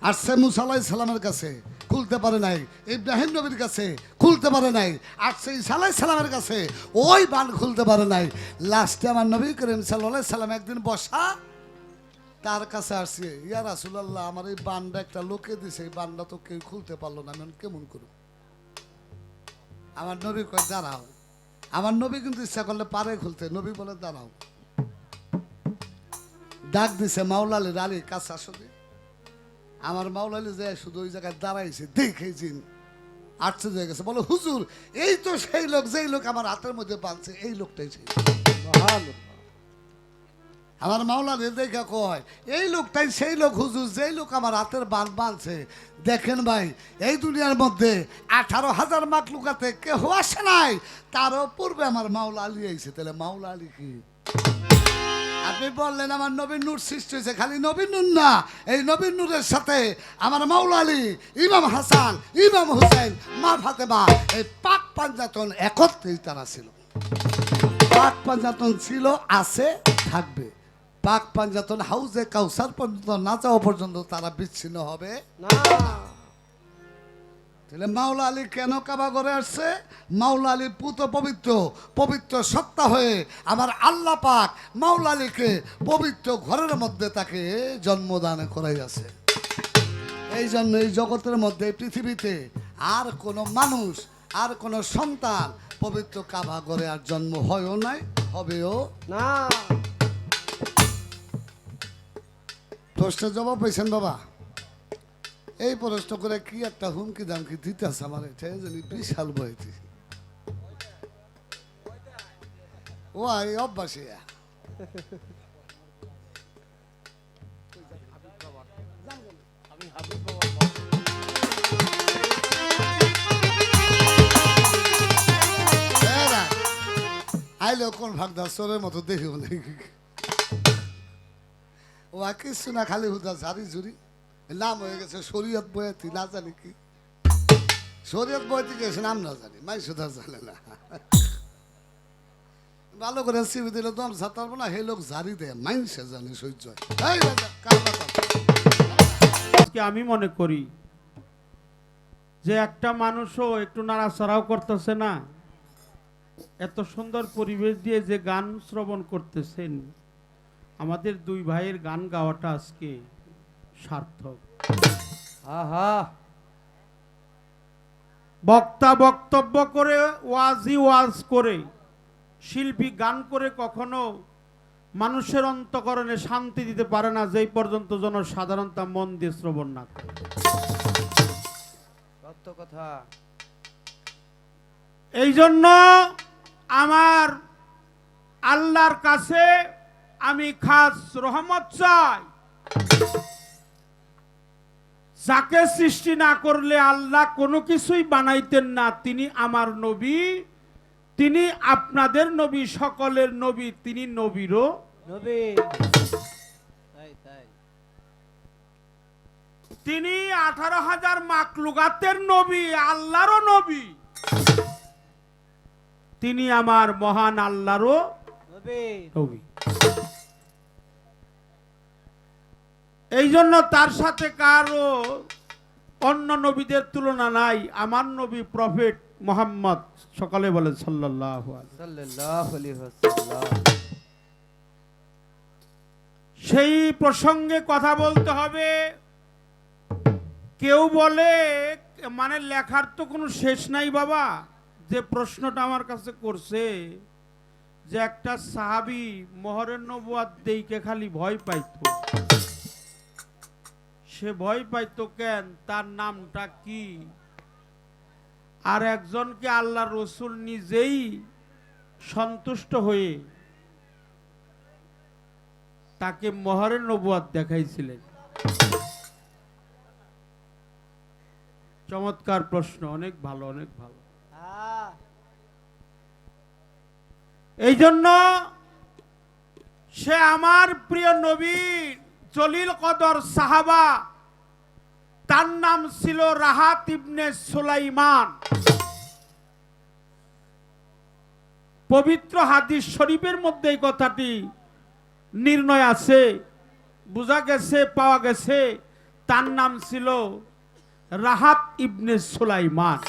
Speaker 1: আর সে মুসা আলাইহিস সালামের কাছে, খুলতে পারে নাই। ইব্রাহিম নবীর কাছে খুলতে পারে নাই। আর সেই ঈসা আলাইহিস সালামের কাছে ওই বান খুলতে পারে নাই। লাস্টে আমার নবী করিম সাল্লাল্লাহু আলাইহি সাল্লাম একদিন বসা তার কাছে আসছে, ইয়া রাসূলুল্লাহ, আমার এই বানটা একটা লোকে দিছে, এই বানটা তো কেউ খুলতে পারলো না, আমি কেমন করব? আমার নবী কয়, দাঁড়াও। আমার নবী কিন্তু ইচ্ছা করলে পারে খুলতে। নবী বলে, দাঁড়াও। ডাক দিছে মাওলা আলী, আলী কাছে আসো। আমার মাওলা আলী যে শুধু ওই জায়গায় দাঁড়াইছে, দেখে জিন আশ্চর্য হয়ে গেছে, বলে, হুজুর এই তো সেই লোক, যেই লোক আমার হাতের মধ্যে বাঁধছে, এই লোকটাই সেই। আমার মাওলা আলী দেখা কয়, এই লোকটাই সেই লোক হুজুর, যেই লোক আমার হাতের বান বাঁধছে। দেখেন ভাই, এই দুনিয়ার মধ্যে 18,000 মাখলুকাতে কেউ আসে নাই, তারও পূর্বে আমার মাওলা আলী আইছে। তাহলে মাওলা আলী কি? আপনি বললেন আমার নবীর নূর সৃষ্টি হয়েছে, খালি নবীর নূর না, এই নবীর নূরের সাথে আমার মাওলা আলী, ইমাম হাসান, ইমাম হুসাইন, মা ফাতেমা, এই পাক পাঞ্জাতন একত্রেই তারা ছিল। পাক পাঞ্জাতন ছিল, আছে, থাকবে। পাক পাঞ্জাতন হাউজে কাউসার পর্যন্ত না যাওয়া পর্যন্ত তারা বিচ্ছিন্ন হবে
Speaker 4: না।
Speaker 1: তাহলে মাওলা আলী কেন কাবা ঘরে আসছে? মাওলা আলী পুত পবিত্র, পবিত্র সত্তা হয়ে আমার আল্লাহ পাক মাওলা আলীকে পবিত্র ঘরের মধ্যে তাকে জন্মদান করাইয়াছে। এই জন্য এই জগতের মধ্যে, পৃথিবীতে আর কোনো মানুষ, আর কোনো সন্তান পবিত্র কাবা ঘরে আর জন্ম হয়ও নাই, হবেও
Speaker 4: না।
Speaker 1: প্রশ্নের জবাব পেয়েছেন বাবা? এই প্রশ্ন করে কি একটা হুমকি দামকি দিতেছে আমার, এটা জানি বিশাল বইতে। ও এই অভ্যাসে আইলে কোন ভাগদা চোরের মতো দেখিও নাকি? ও কিছু না, খালি হুদা ঝাড়ি ঝুড়ি, নাম হয়ে গেছে শরীয়ত বয়াতি, না জানি কি শরীয়ত বয়াতি গেছে, নাম না জানি, মাই সুধা জানে না। ভালো করে সিবি দিলে তো আমি ছাড়তে না, হে লোক ঝাড়ি দেয়, মাইনসে জানে সহ্য হয়।
Speaker 3: আজকে আমি মনে করি যে একটা মানুষও একটু নাড়াচাড়াও করতেছে না, এত সুন্দর পরিবেশ দিয়ে যে গান শ্রবণ করতেছেন, আমাদের 2 ভাইয়ের গান গাওয়াটা আজকে সার্থক।
Speaker 4: আহা,
Speaker 3: বক্তা বক্তব্য করে, ওয়াজি ওয়াজ করে, শিল্পী গান করে কখনো মানুষের অন্তঃকরণে শান্তি দিতে পারে না, যেই পর্যন্ত জনসাধারণতা মন দিয়ে শ্রবণ না করে।
Speaker 4: সত্য কথা।
Speaker 3: এই জন্য আমার আল্লাহর কাছে আমি খাস রহমত চাই। যাকে সৃষ্টি না করলে আল্লাহ কোনো কিছুই বানাইতেন না, তিনি আমার নবী, তিনি আপনাদের নবী, সকলের নবী, তিনি নবীরও
Speaker 2: নবী। তাই তাই।
Speaker 3: তিনি 18,000 মাখলুকাতের নবী, আল্লাহরও নবী। তিনি আমার মহান আল্লাহরও
Speaker 2: নবী।
Speaker 3: নবী। এই জন্য তার সাথে কারো অন্য নবীদের তুলনা নাই। আমার নবী প্রফেট মোহাম্মদ, সকালে বলেন সাল্লাল্লাহু আলাইহি।
Speaker 4: সাল্লাল্লাহু আলাইহি ওয়াসাল্লাম।
Speaker 3: সেই প্রসঙ্গে কথা বলতে হবে। কেউ বলে মানে লেখার তো কোনো শেষ নাই বাবা। যে প্রশ্নটা আমার কাছে করছে যে একটা সাহাবী মোহরের নবুয়াত দেইকে খালি ভয় পাইতো। সে ভয় পাইতো কেন? তার নামটা কি? আর একজনকে আল্লাহ রসুল নিজেই সন্তুষ্ট হয়ে তাকে মোহরের নবুয়াত দেখাইছিলেন। চমৎকার প্রশ্ন, অনেক ভালো, অনেক ভালো।
Speaker 2: হ্যাঁ।
Speaker 3: এই জন্য সে আমার প্রিয় নবী, জলিল কদর সাহাবা, তার নাম ছিল রাহাত ইবনে সুলাইমান। পবিত্র হাদিস শরীফের মধ্যে এই কথাটি নির্ণয় আছে, বোঝা গেছে, পাওয়া গেছে। তার নাম ছিল রাহাত ইবনে সুলাইমান।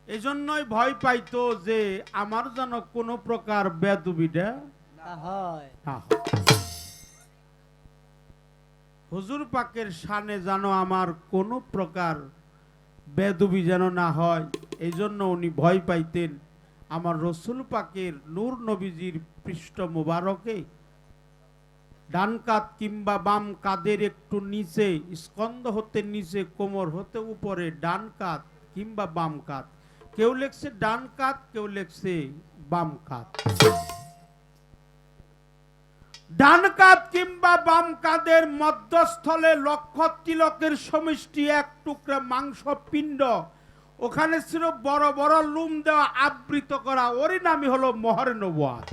Speaker 3: এজন্যই ভয় পাইতো যে আমার যেন কোনো প্রকার বেদবিটা
Speaker 2: না হয়।
Speaker 3: না হয়। হুজুর পাকের শানে যেন আমার কোনো প্রকার বেদবি যেন না হয়, এই জন্য উনি ভয় পাইতেন। আমার রসুল পাকের নূর নবীজির পৃষ্ঠ মুবারকে ডান কাত কিংবা বাম কাদের একটু নিচে, স্কন্ধ হতে নিচে, কোমর হতে উপরে, ডান কাত কিংবা বাম কাত। কেউ লেখছে ডান কাত, কেউ লেখছে বাম কাত। ডান কাত কিংবা বাম কাদের মধ্যস্থলে লক্ষ তিলকের সমষ্টি এক টুকরা মাংস পিণ্ড, ওখানে ছিল বড় বড় লুম দেওয়া, আবৃত করা, ওরই নামই হলো মোহরে নবুয়াত।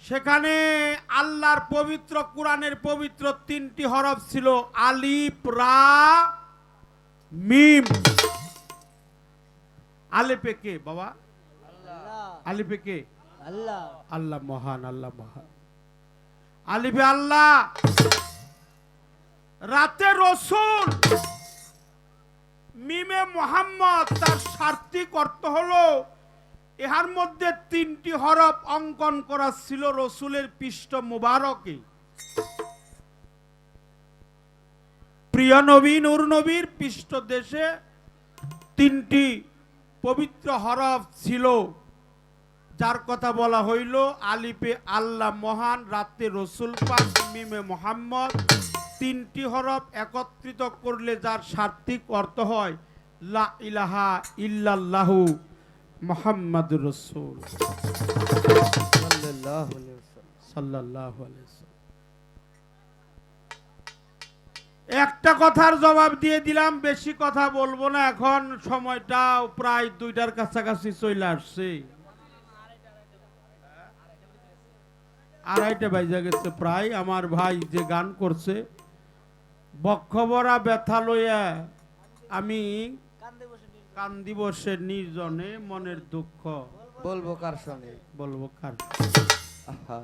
Speaker 3: সেখানে আল্লাহর পবিত্র কোরআনের পবিত্র 3টি হরফ ছিল, আলিফ, রা, মিম। আলিফে কে বাবা?
Speaker 2: আল্লাহ।
Speaker 3: আলিফে কে?
Speaker 2: আল্লাহ।
Speaker 3: আল্লাহ মহান, আল্লাহ মহান। আলিফে আল্লাহ, রাতে রসুল, মিমে মোহাম্মদ। তার সার্থিক অর্থ হলো ইহার মধ্যে 3টি হরফ অঙ্কন করা ছিল রসুলের পৃষ্ঠ মুবারকে। প্রিয় নবী নূর নবীর পৃষ্ঠ দেশে 3টি পবিত্র হরফ ছিল, যার কথা বলা হইল আলিফে আল্লাহ মহান, রাতে রসুল পাক, মিমে মোহাম্মদ। 3টি হরফ একত্রিত করলে যার সার্থিক অর্থ হয় লা ইলাহা ইল্লাল্লাহু মুহাম্মাদুর রাসূল
Speaker 4: সাল্লাল্লাহু আলাইহি ওয়াসাল্লাম।
Speaker 3: সাল্লাল্লাহু আলাইহি ওয়াসাল্লাম। একটা কথার জবাব দিয়ে দিলাম, বেশি কথা বলবো না। এখন সময়টা প্রায় 2টার কাছাকাছি চলে আসছে, 2:30 বাজে গেছে প্রায়। আমার ভাই যে গান করছে, বক্ষভরা ব্যথা লইয়া আমি কান্দি বসে নির্জনে, মনের দুঃখ
Speaker 4: বলবো কার সঙ্গে?
Speaker 3: বলবো কার?
Speaker 4: আহা,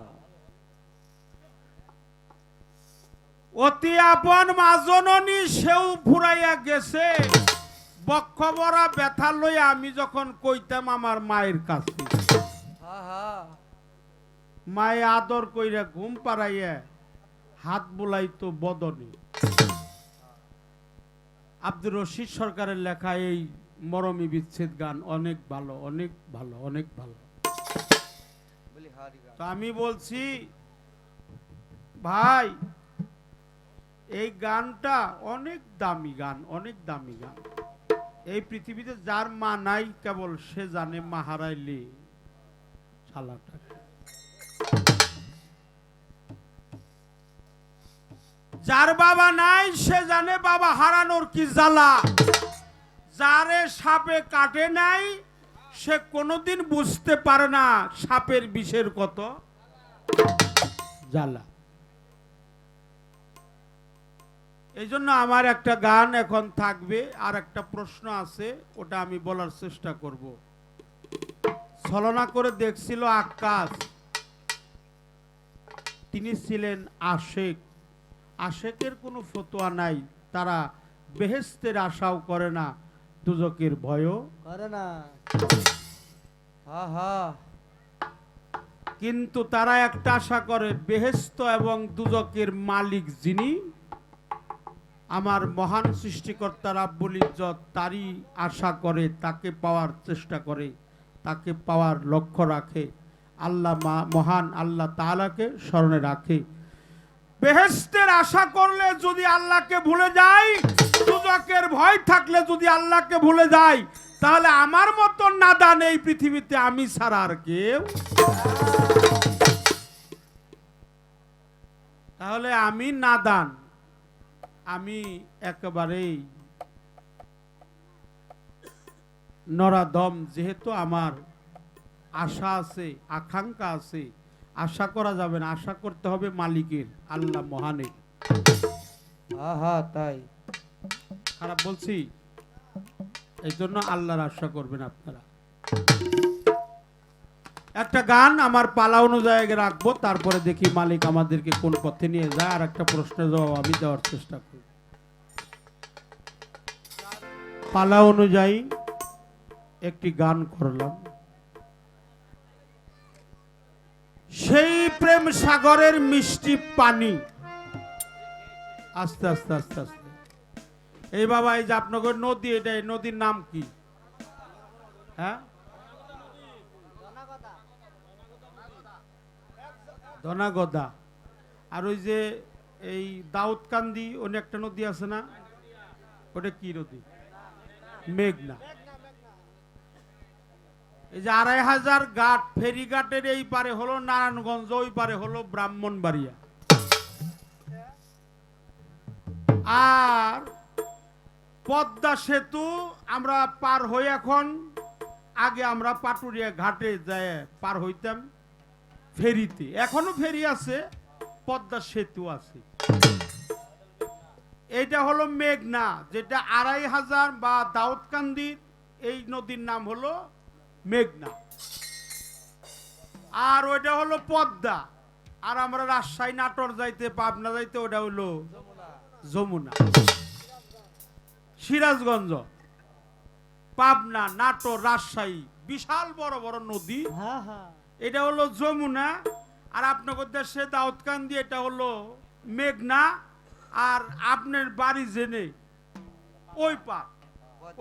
Speaker 3: অতি আপন মা জননী সেও ফুরাইয়া গেছে, বক্ষভরা ব্যথা লইয়া আমি যখন কইতাম আমার মায়ের কাছে।
Speaker 4: আহা,
Speaker 3: মায়ে আদর কইরা ঘুম পাড়াইয়া হাত বুলাইতো বদনে। আব্দুর রশিদ সরকারের লেখা এই মরমী বিচ্ছেদ গান অনেক ভালো, অনেক ভালো, অনেক ভালো।
Speaker 4: বলি হারি গান।
Speaker 3: তো আমি বলছি ভাই, এই গানটা অনেক দামি গান, অনেক দামি গান। এই পৃথিবীতে যার মা নাই কেবল সে জানে মা হারাইলে শালাটা। যার বাবা নাই সে জানে বাবা হারানোর কি জ্বালা। যারে সাপে কাটে নাই সে কোনোদিন বুঝতে পারে না সাপের বিষের কত জ্বালা। এই জন্য আমার একটা গান এখন থাকবে, আর একটা প্রশ্ন আছে, ওটা আমি বলার চেষ্টা করব। ছলনা করে দেখছিল আকাশ, তিনি ছিলেন আশেক। আশেকের কোনো ফতোয়া নাই, তারা বেহেশতের আশাও করে না, দুজকের ভয়ও
Speaker 2: করে না।
Speaker 4: হা হা
Speaker 3: কিন্তু তারা একটা আশা করে, বেহেশত এবং দুজকের মালিক যিনি, আমার মহান সৃষ্টিকর্তা রাব্বুল ইজ্জত, তারই আশা করে, তাকে পাওয়ার চেষ্টা করে, তাকে পাওয়ার লক্ষ্য রাখে। আল্লাহ মহান আল্লাহ তাআলাকে স্মরণে রাখে। বেহেশতের আশা করলে যদি আল্লাহকে ভুলে যাই, দুজকের ভয় থাকলে যদি আল্লাহকে ভুলে যাই, তাহলে আমার মতো নাদান এই পৃথিবীতে আমি ছাড়া আর কেউ। তাহলে আমি নাদান, আমি একেবারেই নরাদম। যেহেতু আমার আশা আছে, আকাঙ্ক্ষা আছে, আশা করা যাবে না, আশা করতে হবে মালিকের, আল্লাহ মহানের।
Speaker 4: হা হা তাই
Speaker 3: খারাপ বলছি? এই জন্য আল্লাহর আশা করবেন আপনারা। একটা গান আমার পালা অনুযায়ী রাখবো, তারপরে দেখি মালিক আমাদেরকে কোন পথে নিয়ে যায়, আর একটা প্রশ্নের জবাব আমি দেওয়ার চেষ্টা করি। পালা অনুযায়ী একটি গান করলাম। সেই প্রেম সাগরের মিষ্টি পানি। আস্তে আস্তে আস্তে আস্তে। এই বাবা, এই যে আপনাদের নদী, এটা এই নদীর নাম কি? হ্যাঁ, ধনাগদা। আর ওই যে এই দাউদকান্দি অনেক একটা নদী আছে না, ওটা কি নদী? মেঘনা। এই যে ২৫০০ ঘাট, ফেরিঘাটের এই পারে হলো নারায়ণগঞ্জ, ওই পারে হলো ব্রাহ্মণবাড়িয়া। আর পদ্মা সেতু আমরা পার হই এখন, আগে আমরা পাটুরিয়া ঘাটে যায় পার হইতাম ফেরিতে। এখনো ফেরি আছে, পদ্মা সেতু আছে। এইটা হলো মেঘনা, যেটা ২৫০০ বা দাউদকান্দির এই নদীর নাম হলো মেঘনা। আর ওইটা হলো পদ্মা। আর আমরা রাজশাহী, নাটোর যাইতে, পাবনা যাইতে, ওটা হলো যমুনা। সিরাজগঞ্জ, পাবনা, নাটোর, রাজশাহী, বিশাল বড় বড় নদী।
Speaker 2: হ্যাঁ হ্যাঁ,
Speaker 3: এটা হলো যমুনা। আর আপনাদের দেশে দাউদকান্দি, এটা হলো মেঘনা। আর আপনার বাড়ি জেনে ওই পার,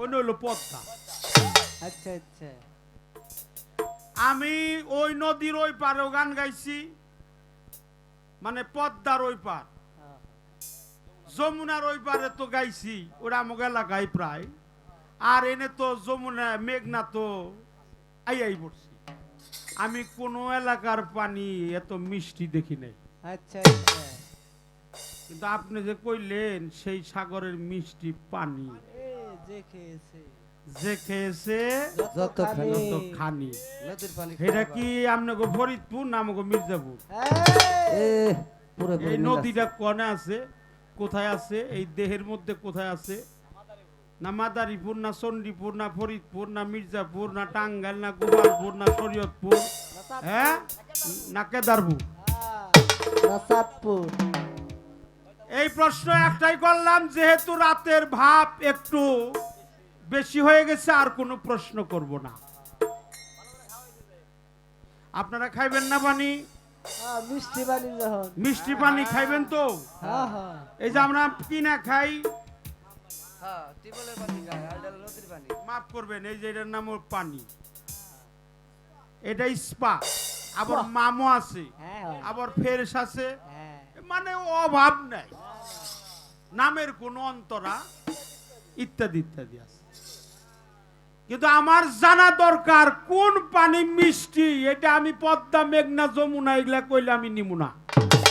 Speaker 3: ওই হলো পদ্মা।
Speaker 2: আচ্ছা আচ্ছা।
Speaker 3: আমি ওই নদীর ওই পারেও গান গাইছি, মানে পদ্মার ওই পার।
Speaker 2: হ্যাঁ,
Speaker 3: যমুনার ওই পারে তো গাইছি, ওরা আমাকে এলাকায় প্রায়। আর এনে তো যমুনা, মেঘনা তো আই পড়ছি। আমি কোন এলাকার পানি এত মিষ্টি দেখি নাই।
Speaker 2: আচ্ছা আচ্ছা।
Speaker 3: কিন্তু আপনি যে কইলেন সেই সাগরের মিষ্টি পানি,
Speaker 2: এ যে খেয়েছে
Speaker 3: যে খেয়েছে
Speaker 4: যত খানি।
Speaker 3: তত খানি।
Speaker 4: নদীর পানি
Speaker 3: এটা কি আপনাকে ফরিদপুর না আমাকে মির্জাপুর?
Speaker 4: এ পুরো
Speaker 3: এই নদীটা কোনে আছে, কোথায় আছে, এই দেহের মধ্যে কোথায় আছে? না মাদারীপুর, না চণ্ডীপুর, না ফরিদপুর, না মির্জাপুর, না টাঙ্গাইল, না গোপালপুর, না শরীয়তপুর, হ্যাঁ, না কেদারপুর?
Speaker 2: চাঁদপুর।
Speaker 3: এই প্রশ্ন একটাই করলাম, যেহেতু রাতের ভাব একটু বেশি হয়ে গেছে, আর কোনো প্রশ্ন করব না। আপনারা খাইবেন না পানি?
Speaker 2: মিষ্টি পানি যখন।
Speaker 3: মিষ্টি পানি খাইবেন তো?
Speaker 2: হ্যাঁ হ্যাঁ।
Speaker 3: এই যে আমরা কিনা খাই,
Speaker 4: হ্যাঁ টিউবওয়েলের পানি খায়, আর এটা হলো নদীর পানি।
Speaker 3: মাফ করবেন, এই যে এটার নাম হলো পানি, এটা স্পা। আবার মামো আছে,
Speaker 2: হ্যাঁ হ্যাঁ।
Speaker 3: আবার ফেরেশ আছে,
Speaker 2: হ্যাঁ।
Speaker 3: মানে অভাব নাই, নামের কোনো অন্তরা ইত্যাদি ইত্যাদি আছে। কিন্তু আমার জানা দরকার কোন পানি মিষ্টি, এটা আমি পদ্মা মেঘনা যমুনা এগুলা কইলে আমি নিমু না।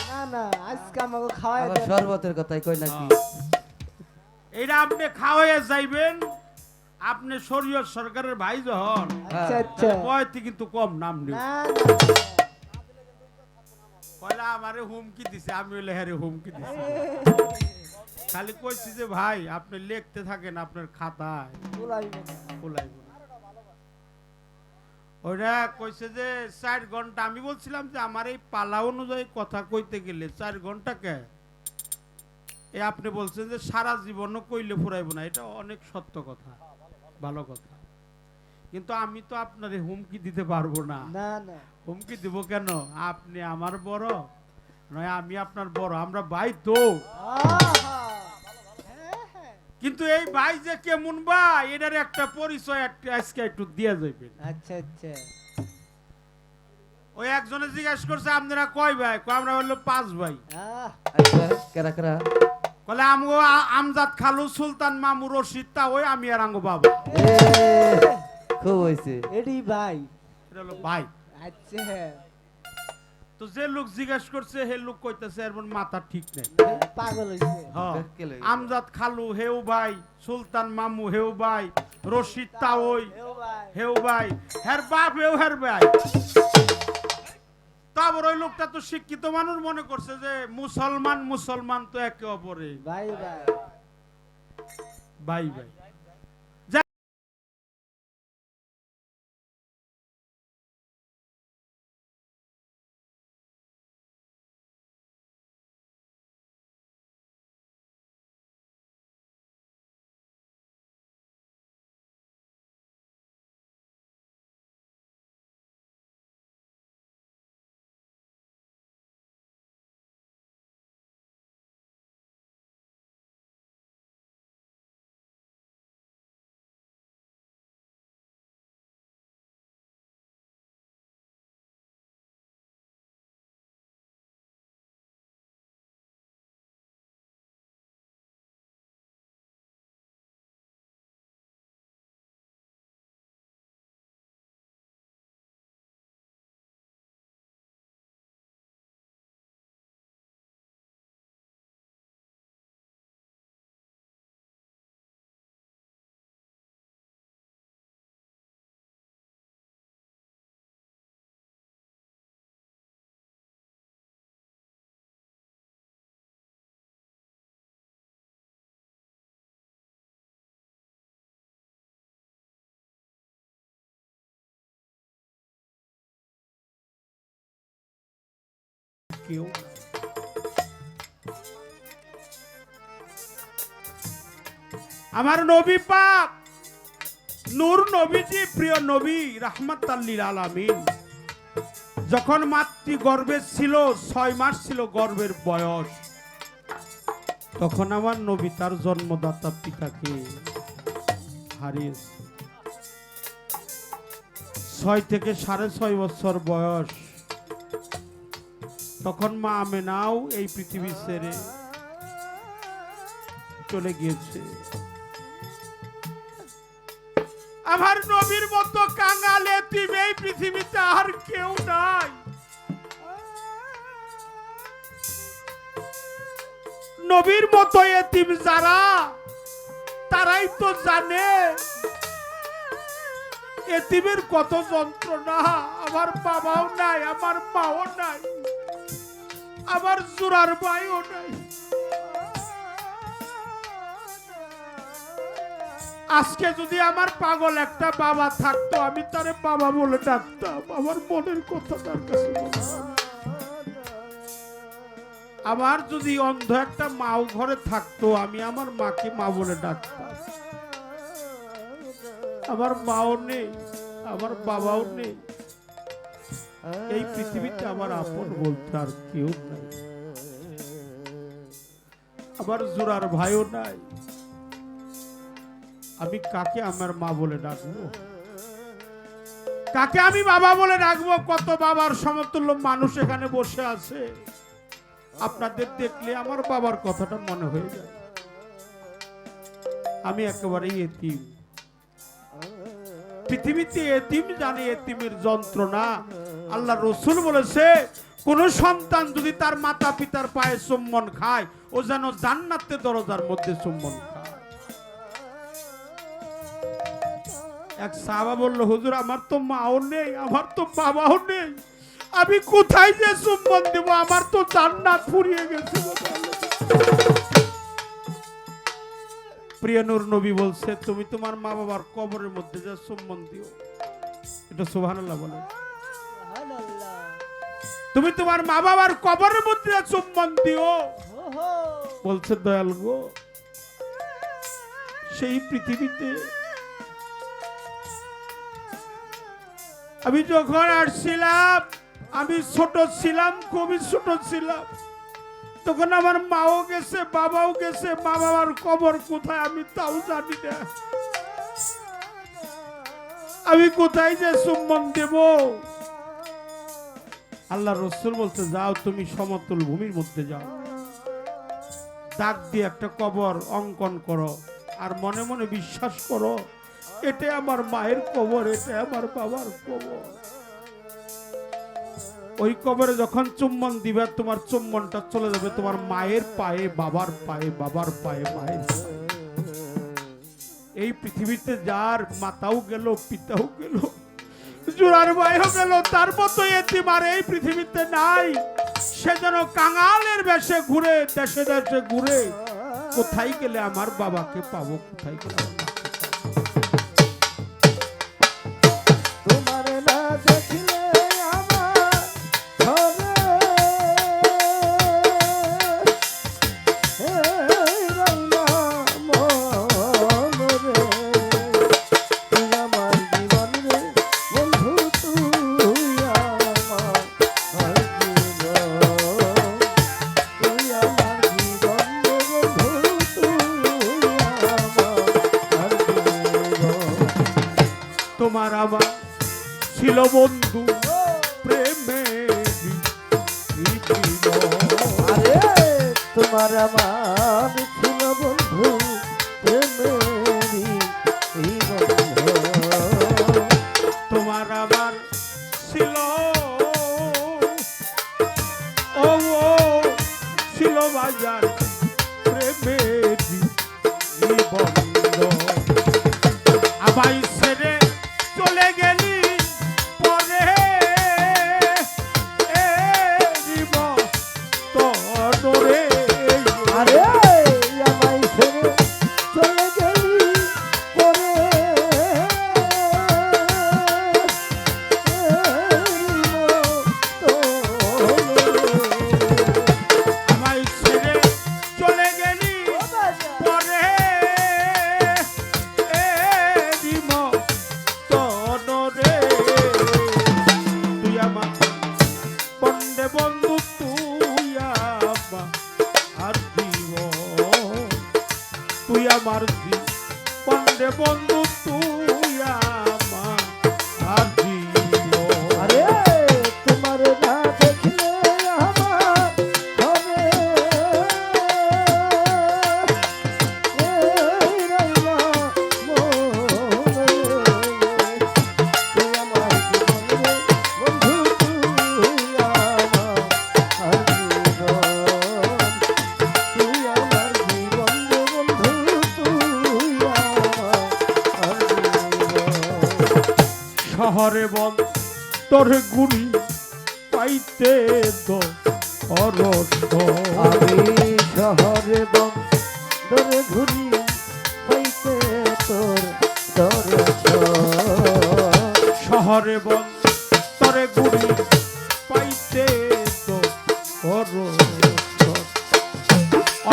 Speaker 2: না না আজকে আমাকে খাওয়াই
Speaker 4: আবার
Speaker 2: দেন।
Speaker 4: শরবতের কথাই কই নাকি?
Speaker 3: এটা আপনি খাওয়াইয়া যাইবেন, আপনি শরীয়ত সরকারের ভাই যখন
Speaker 2: আচ্ছা আচ্ছা
Speaker 3: বয়তে কিন্তু কম নাম নিব।
Speaker 2: না
Speaker 3: পয়লা আমারে হুমকি দিছে, আমি হইলে হ্যারে হুমকি দিছি। খালি কইছি যে ভাই আপনি লিখতে থাকেন আপনার খাতায়, খোলাইব না। ওইটা কইছে যে 4 ঘন্টা। আমি বলছিলাম যে আমার এই পালা অনুযায়ী কথা কইতে গেলে 4 ঘন্টা কে, এ আপনি বলছেন যে সারা জীবনও কইলে ফুরাইব না, এটা অনেক সত্য কথা, ভালো কথা। কিন্তু আমি তো আপনারে হুমকি দিতে পারবো না।
Speaker 2: না না
Speaker 3: হুমকি দিব কেন? আপনি আমার বড় নয়, আমি আপনার বড়, আমরা ভাই তো।
Speaker 2: আহা! হ্যাঁ, হ্যাঁ।
Speaker 3: কিন্তু এই ভাই যে কেমন ভাই এটার একটা পরিচয় আজকে একটু দিয়ে যাবেন।
Speaker 2: আচ্ছা আচ্ছা
Speaker 3: ওই একজনে জিজ্ঞাসা করছে আপনারা কয় ভাই? কয় আমরা হলো 5 ভাই।
Speaker 2: আহ,
Speaker 4: আচ্ছা কেরা কেরা?
Speaker 3: বলে আমগো আমজাদ খালু সুলতান মামু রশিদ তা ওই আমি আর আঙ্গো বাবা।
Speaker 4: এ, খুব হয়েছে।
Speaker 2: এডি ভাই
Speaker 3: এটা হলো ভাই।
Speaker 2: আচ্ছা
Speaker 3: তো যে লোক জিজ্ঞাসা করছে হে লোক কইতেছে এর মাথা ঠিক নাই।
Speaker 2: পাগল হইছে
Speaker 3: হ্যাঁ,
Speaker 4: কে লইছে?
Speaker 3: আমজাদ খালু হেউ ভাই, সুলতান মামু হেউ ভাই, রশিদ তা ওই
Speaker 2: এও ভাই
Speaker 3: হেউ ভাই, হের বাপ হেউ হের ভাই। তারপর ওই লোকটা তো শিক্ষিত মানুষ মনে করছে যে মুসলমান মুসলমান তো একে অপরে
Speaker 2: ভাই ভাই
Speaker 3: ভাই ভাই। কেউ আমার নবী পাক নূর নবীজি, প্রিয় নবী রাহমাতাল লিল আলামিন, যখন মাতৃ গর্ভে ছিল, 6 মাস ছিল গর্ভের বয়স, তখন আমার নবী তার জন্মদাতা পিতাকে হারিয়েছে। 6 থেকে 6.5 বছর বয়স, তখন মা আমেনাও এই পৃথিবী ছেড়ে চলে গিয়েছে। আমার নবীর মতো কাঙাল এতিম এই পৃথিবীতে আর কেউ নাই। নবীর মতো এতিম যারা, তারাই তো জানে এতিমের কত যন্ত্রণা। আমার বাবাও নাই, আমার মাও নাই, আমার জোড়ার ভাইও নাই। আজকে যদি আমার পাগল একটা বাবা থাকতো, আমি তারে বাবা বলে ডাকতাম, আমার মনের কথা তার কাছে বলতাম। আমার যদি অন্ধ একটা মাও ঘরে থাকতো, আমি আমার মাকে মা বলে ডাকতাম। আমার মাও নেই, আমার বাবাও নেই, এই পৃথিবীতে আমার আপন বলতে আর কেউ নাই। আমার জোড়ার ভাইও নাই, আমি কাকে আমার মা বলে ডাকবো? কাকে আমি বাবা বলে ডাকবো? কত বাবার সমতুল্য মানুষ এখানে বসে আছে, আপনাদের দেখলে আমার বাবার কথাটা মনে হয়ে যায়। আমি একেবারেই এতিম। পৃথিবীতে এতিম জানে এতিমের যন্ত্রণা। আল্লাহ রসুল বলেছে কোন সন্তান যদি তার মাতা পিতার পায়ে চুম্বন খায় ও যেন জান্নাতের দরজার মধ্যে চুম্বন খায়। এক সাহাবা বলল, হুজুর আমার তো মাও নেই, আমার তো বাবাও নেই, আমি কোথায় যে চুম্বন দেব, আমার তো জান্নাত ফুরিয়ে গেছে। প্রিয় নূর নবী বলছে তুমি তোমার মা বাবার কবরের মধ্যে যা চুম্বন দিও। এটা সুবহানাল্লাহ বলে।
Speaker 2: সুবহানাল্লাহ।
Speaker 3: তুমি তোমার মা বাবার কবরের মধ্যে যা চুম্বন দিও।
Speaker 2: ওহো,
Speaker 3: বলছে দয়াল গো, সেই পৃথিবীতে আমি যখন আসছিলাম, আমি ছোট ছিলাম, খুবই ছোট ছিলাম, তখন আমার মাও গেছে, বাবাও গেছে, মা বাবার কবর কোথায় আমি তাও জানি না। আমি কোথায় যে চুম্বন দেব? আল্লাহ রসুল বলতে যাও তুমি সমতল ভূমির মধ্যে যাও, দাগ দিয়ে একটা কবর অঙ্কন করো, আর মনে মনে বিশ্বাস করো এটা আমার মায়ের কবর, এটা আমার বাবার কবর। ওই কবরে যখন চুম্বন দিবে তোমার চুম্বনটা চলে যাবে তোমার মায়ের পায়ে, বাবার পায়ে, বাবার পায়ে, মায়ের পায়ে। এই পৃথিবীতে যার মাতাও গেল, পিতাও গেল, জোড়ার ভাইও গেল, তার মতো এতিম আর এই পৃথিবীতে নাই। সে যেন কাঙালের বেশে ঘুরে, দেশে দেশে ঘুরে, কোথায় গেলে আমার বাবাকে পাবো, কোথায় গেলে আমার মাকে পাবো।
Speaker 2: তোমার না দেখলে আমার ঘরে রইলাম মনরে। তুই আমার জীবন রে বন্ধু, তুই আমার জীবন, তুই আমার জীবন রে বন্ধু, তুই আমার জীবন।
Speaker 3: তোমার আমার ছিল বন্ধু প্রেমে,
Speaker 2: আরে তোমার আমার ছিল বন্ধু প্রেমেরই এই বন্ধু।
Speaker 3: তোমার আমার ছিল, ও ছিল বাজার প্রেমের বন্ধ। আমায় ছেড়ে চলে গেলি পরে, তরে
Speaker 2: আরে আমায় ছেড়ে চলে গেলি পরে,
Speaker 3: আমায় ছেড়ে চলে গেলি পরে, তরে তুই আমার বন্ধে বন্ধু, তুই আমার জীবন, তুই আমার বন্ধে বন্ধু, তুই আমার জীবন।
Speaker 2: আরে তোমার না দেখলে আমার ঘরে রইলাম মনরে। তুই আমার জীবন রে বন্ধু, তুই আমার জীবন, তুই আমার জীবন রে বন্ধু, তুই আমার জীবন।
Speaker 3: শহরে বন তোর গুড়ি পাইতে তো অরস,
Speaker 2: আমি শহরে বন্দরে ঘুরি হইতে তোর দর্শন।
Speaker 3: শহরে বন তোরে গুড়ি পাইতে তো অরস,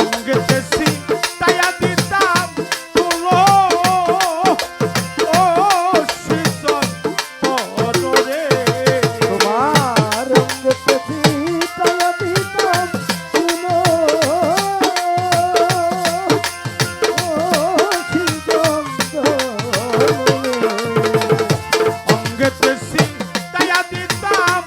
Speaker 3: অঙ্গে দেশি তাইয়া দিতাম তুলো, ও শীতল অনরে।
Speaker 2: তোমার রঙ পেছি তায়া দিতাম শুনো, ও শীতন্ত
Speaker 3: অঙ্গে দেশি তাইয়া দিতাম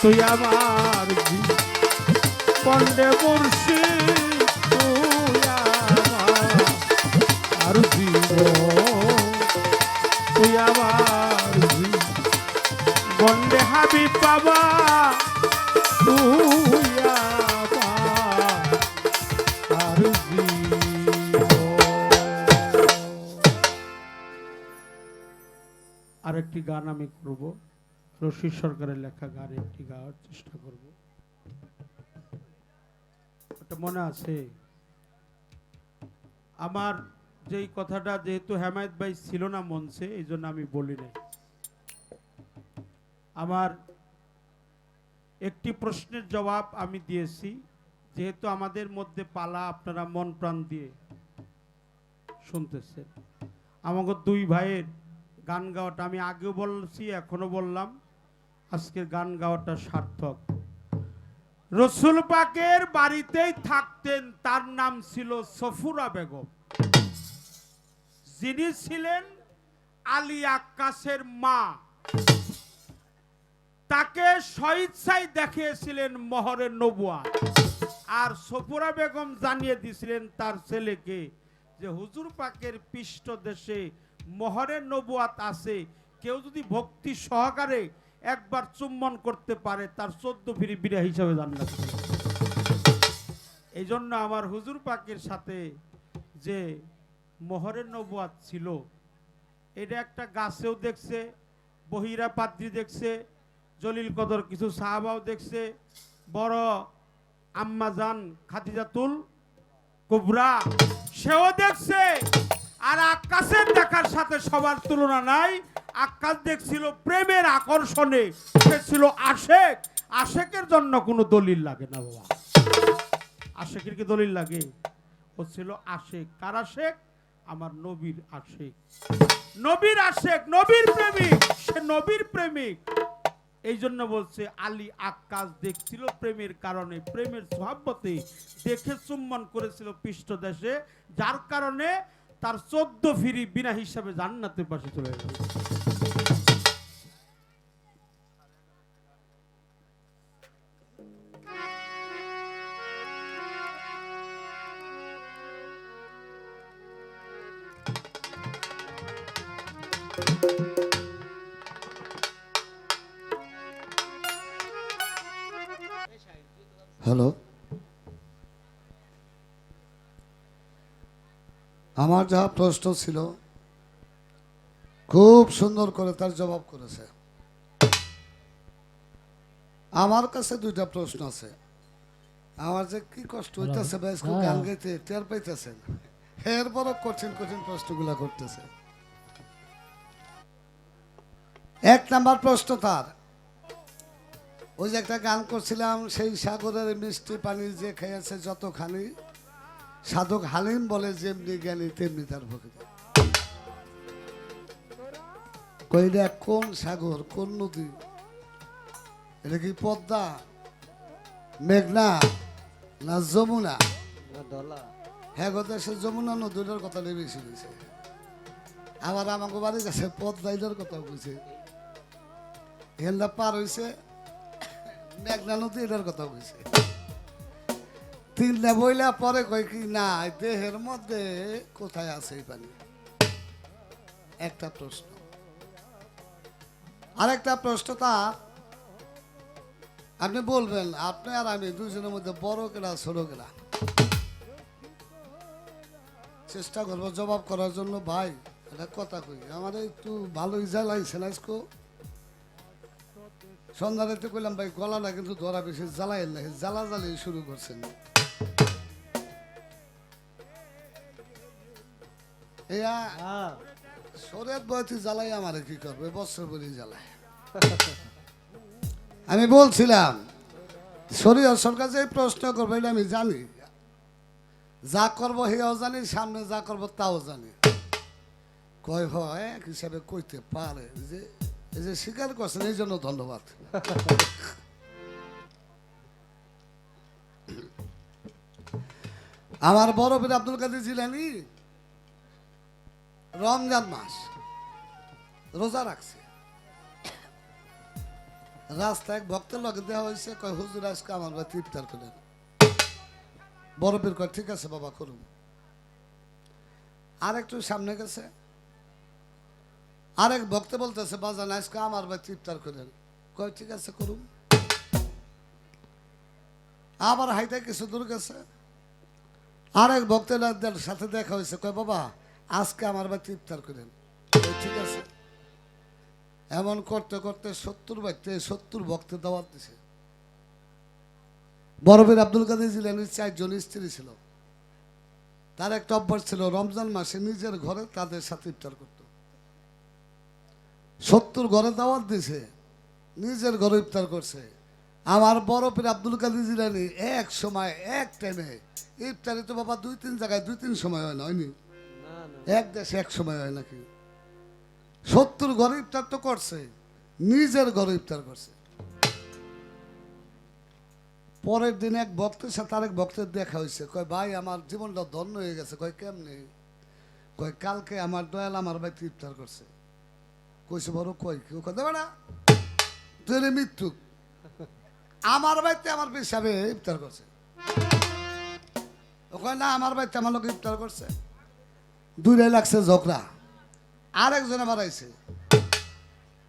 Speaker 3: তুই আমার পণ্ডে মুর্শিদ তুই আমার জীবন তুই আমার বন্ডে হাবিব বাবা তুই আমার জীবন। আরেকটি গান আমি করব, রশিদ সরকারের লেখা গান একটি গাওয়ার চেষ্টা করব। ওটা মনে আছে আমার যেই কথাটা, যেহেতু হেমায়েত ভাই ছিল না মঞ্চে, এই জন্য আমি বলি নাই। আমার একটি প্রশ্নের জবাব আমি দিয়েছি, যেহেতু আমাদের মধ্যে পালা, আপনারা মন প্রাণ দিয়ে শুনতেছেন। আমাকে দুই ভাইয়ের গান গাওয়াটা আমি আগেও বলছি, এখনো বললাম, আজকের গান গাওয়াটা সার্থক। রসুল পাকের বাড়িতেই থাকতেন, তার নাম ছিল সফুরা বেগম, যিনি ছিলেন আলী আক্কাসের মা। তাকে স্বইচ্ছায় দেখিয়েছিলেন মোহরের নবুয়াত, আর সফুরা বেগম জানিয়ে দিয়েছিলেন তার ছেলেকে যে হুজুর পাকের পৃষ্ঠদেশে মোহরের নবুয়াত আছে, কেউ যদি ভক্তি সহকারে একবার চুম্বন করতে পারে তার 14 ফিরি বিরা হিসাবে জান্নাত। এই জন্য আমার হুজুর পাকের সাথে যে মোহরের নবুয়াত ছিল, এটা একটা গাছেও দেখছে, বহিরা পাদ্রী দেখছে, জলিল কদর কিছু সাহাবাও দেখছে, বড় আম্মাজান খাদিজাতুল কুবরা সেও দেখছে। আর আক্কাসের দেখার সাথে সবার তুলনা নাই। আক্কাস দেখছিল প্রেমের আকর্ষণে, সে ছিল আশেক। আশেকের জন্য কোনো দলিল লাগে না বাবা, আশেকের কি দলিল লাগে? ও ছিল আশেক। কার আশেক? আমার নবীর আশেক, নবীর আশেক, নবীর প্রেমিক, সে নবীর প্রেমিক। এই জন্য বলছে আলী আক্কাস দেখছিল প্রেমের কারণে, প্রেমের সোহাবতে দেখে চুম্বন করেছিল পৃষ্ঠদেশে, যার কারণে তার 14 ফিরি বিনা হিসাবে জান্নাতের পাশে চলে গেল।
Speaker 1: হ্যালো, আমার যা প্রশ্ন ছিল খুব সুন্দর করে তার জবাব করেছে। আমার কাছে দুইটা প্রশ্ন আছে। আমার যে কি কষ্ট হইতেছে ভাইস্কো গান গাইতে, টের পাইতেছেন? এরপরও কঠিন কঠিন প্রশ্নগুলা করতেছে। এক নাম্বার প্রশ্ন তার, ওই যে একটা গান করছিলাম, সেই সাগরের মিষ্টি পানি যে খেয়েছে যতখানি, সাধক হালিম বলে যেমনি জ্ঞানী তেমনি তার ভক্তি। কইরা কোন সাগর, কোন নদী? এটা কি পদ্মা, মেঘনা না যমুনা? হ্যাঁ, দেশে যমুনা নদীটার কথা বেশি হয়েছে। আবার আমাকে বাড়ির কাছে পদ্মা এটার কথা বলছে, হেন্দা পার হয়েছে মেঘনা নদী এটার কথা বলছে। তিনটা বইলা পরে কয় কি না, দেহের মধ্যে কোথায় আছে এই পানি? একটা প্রশ্ন। আরেকটা প্রশ্ন তার, আপনি বলবেন আপনি আর আমি দুজনের মধ্যে বড় কেনা ছোট কেনা? চেষ্টা করবো জবাব করার জন্য। ভাই এটা কথা কই, আমার একটু ভালোই জ্বালাইছে না আজকে। সন্ধ্যা রাতে কইলাম ভাই গলাটা কিন্তু ধরা বেশি জ্বালাই না, জ্বালা জ্বালিয়ে শুরু করছেন। শরীয়ত বয়তি জ্বালাই আমারে কি করবে, বছর বলি জ্বালায়। আমি বলছিলাম শরীয়ত সরকার যে প্রশ্ন করবে এটা আমি জানি, যা করবো হেও জানি, সামনে যা করবো তাও জানি। কয় হয় এক হিসাবে কইতে পারে, যে এই যে স্বীকার করছেন এই জন্য ধন্যবাদ। আমার বড় পীর আব্দুল কাদের জিলানী রমজান মাস রোজা রাখছে, রাস্তায় এক ভক্তের লগে দেওয়া হয়েছে, কয় হুজুর আজকে আমার বাড়িতে ইফতার করেন। বড় পীর কয় ঠিক আছে বাবা করুন। আর একটু সামনে গেছে, আরেক ভক্তে বলতেছে বাজান আজকে আমার বাড়িতে ইফতার করেন। কয় ঠিক আছে করুন। আবার হাইটা কিছু দূর গেছে, আরেক ভক্তের সাথে দেখা হয়েছে, কয় বাবা আজকে আমার বাড়িতে ইফতার করেন। কয় ঠিক আছে। এমন করতে করতে 70 ভক্তে দাওয়াত দিছে। বরফের আব্দুল কাদের জিলানীর 4 জন স্ত্রী ছিল। তার একটা অভ্যাস ছিল রমজান মাসে নিজের ঘরে তাদের সাথে ইফতার করত। 70 ঘরে দাওয়াত দিছে, নিজের ঘরে ইফতার করছে। আমার বরফের আব্দুল কাদের জিলানী এক সময় এক টাইমে ইফতারি তো বাবা 2-3 জায়গায় 2-3 সময় হয় না, হয়নি?
Speaker 4: না না
Speaker 1: এক দেশে এক সময় হয় নাকি? 70 ঘরে ইফতার তো করছে, নিজের ঘরে ইফতার করছে। পরের দিন এক ভক্তের সাথে আরেক ভক্তের দেখা হয়েছে, কয় ভাই আমার জীবনটা ধন্য হয়ে গেছে। কয় কেমনে? কয় কালকে আমার দয়াল আমার বাড়িতে ইফতার করছে। কইছে বড় কয় কেউ কথা বেড়া তুই রে মৃত্যু, আমার বাড়িতে আমার পেশাবে ইফতার করছে। ও কয় না আমার বাড়িতে আমার লোক ইফতার করছে। 2 লাগছে ঝগড়া। আরেকজন আবার আইছে,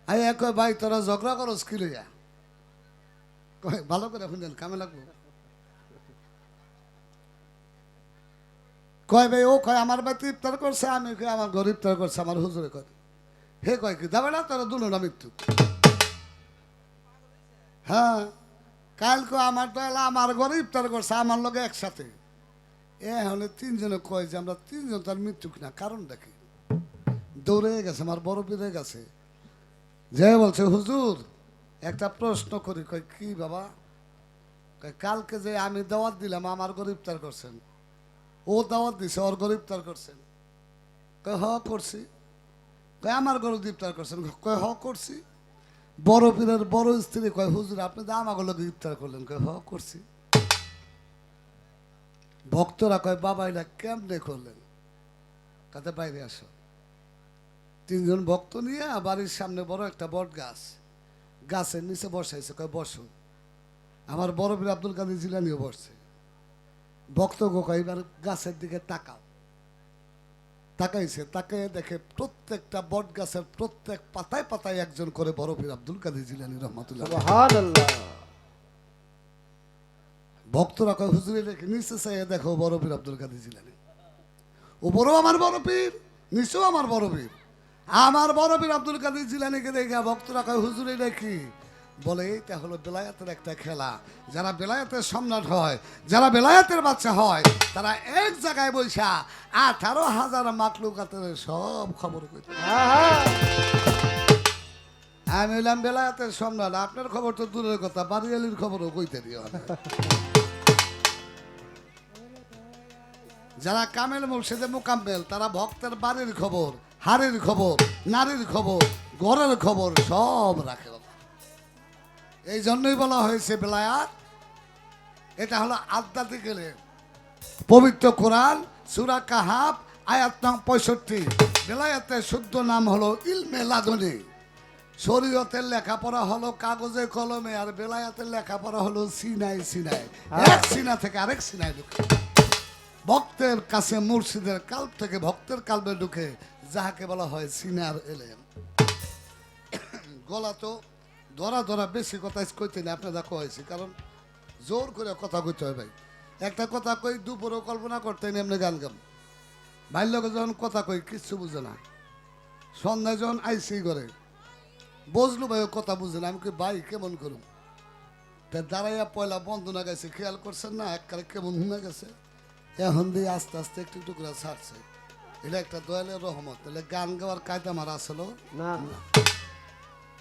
Speaker 1: আই কয় ভাই তোরা ঝগড়া করস কি লইয়া? কয় ভালো করে শুনলেন কামে লাগবো। কয় ভাই ও কয় আমার বাড়িতে ইফতার করছে, আমি কয় আমার ঘরে ইফতার করছে আমার হুজুরে কয়। হে কয় কি যাবে না তোরা দুলো না মৃত্যু। হ্যাঁ কালকে আমার তো এলা আমার ঘরে ইফতার করছে আমার লগে একসাথে। এ হলে 3 জনে কয় যে আমরা 3 জন তার মৃত্যু কিনা, কারণ দেখি দৌড়ে গেছে আমার বড় পীরের কাছে, যে বলছে হুজুর একটা প্রশ্ন করি। কয় কি বাবা? কয় কালকে যে আমি দাওয়াত দিলাম আমার ঘরে ইফতার করছেন, ও দাওয়াত দিছে ওর ঘরে ইফতার করছেন? কয় হ করছি। কয় আমার ঘরে ইফতার করছেন? কয় হ করছি। বড় পীরের বড় স্ত্রী কয় হুজুর আপনি তো আমাকে লোক ইফতার করলেন? কয় হ করছি। ভক্তরা কয় বাবা এটা কেমনে করলেন? কাতে বাইরে আসো। 3 জন ভক্ত নিয়ে বাড়ির সামনে বড় একটা বট গাছ, গাছের নিচে বসাইছে, কয় বসো। আমার বড় পীর আব্দুল কাদের জিলানীও বসছে। ভক্ত গো কয় এবার গাছের দিকে তাকাও। তাকাইছে, তাকায় দেখে প্রত্যেকটা বট গাছের প্রত্যেক পাতায় পাতায় একজন করে বড় পীর আব্দুল কাদের জিলানী রহমাতুল্লাহ।
Speaker 4: সুবহানাল্লাহ।
Speaker 1: ভক্তরা কয় হুজুরে দেখে নিচে চাইয়ে দেখো বড় পীর আব্দুল কাদের জিলানী। উপরেও আমার বড় পীর, নিচেও আমার বড় পীর। আমার বড় পীর আব্দুল কাদের জিলানীকে দেখে ভক্তরা কয় হুজুরে দেখি। বলে এইটা হলো বেলায়েতের একটা খেলা। যারা বেলায়েতের সম্রাট হয়, যারা বেলায়েতের বাচ্চা হয়, তারা এক জায়গায় বৈশা 18,000 মাকলুকাতের সব খবর কইতে। আমি হইলাম বেলায়েতের সম্রাট, আপনার খবর তো দূরের কথা, বাড়িয়ালির খবরও কইতে দিও না। যারা কামেল মুর্শিদে মুকাম্মেল, তারা ভক্তের বাড়ির খবর, হাড়ির খবর, নারীর খবর, ঘরের খবর সব রাখে। এই জন্যই বলা হয়েছে বেলায়াত। এটা হলো আধ্যাত্মিক এলেম। পবিত্র কোরআন সূরা কাহাফ আয়াত নং 65। বেলায়াতের শুদ্ধ নাম হলো ইলমে লাদুনি। শরীয়তের লেখাপড়া হলো কাগজে কলমে, আর বেলায়াতের লেখাপড়া হলো সিনায় সিনায়, এক সিনা থেকে আরেক সিনায় ঢুকে। ভক্তের কাছে মুর্শিদের কাল্প থেকে ভক্তের কাল্পে ঢুকে, যাহাকে বলা হয় সিনার এলেম। গলা তো ধরা ধরা বেশি কথা কইতে না, আপনার দেখো হয়েছে, কারণ জোর করে কথা কইতে হয় ভাই। একটা কথা কই দুপুরও কল্পনা করতে এমনি গান গাম। ভাইয়ের লোকে যখন কথা কই কিচ্ছু বুঝে না, সন্ধ্যায় যখন আইসি করে বুঝলো ভাই ও কথা বুঝে না। আমি কই ভাই কেমন করুন, তা দাঁড়াইয়া পয়লা বন্ধনা গেছে, খেয়াল করছেন না এককালে কেমন শুনে গেছে। এখন দিয়ে আস্তে আস্তে একটু একটু করে ছাড়ছে। এটা একটা দয়ালের রহমত। তাহলে গান গাওয়ার কায়দা আমার আসলো
Speaker 4: না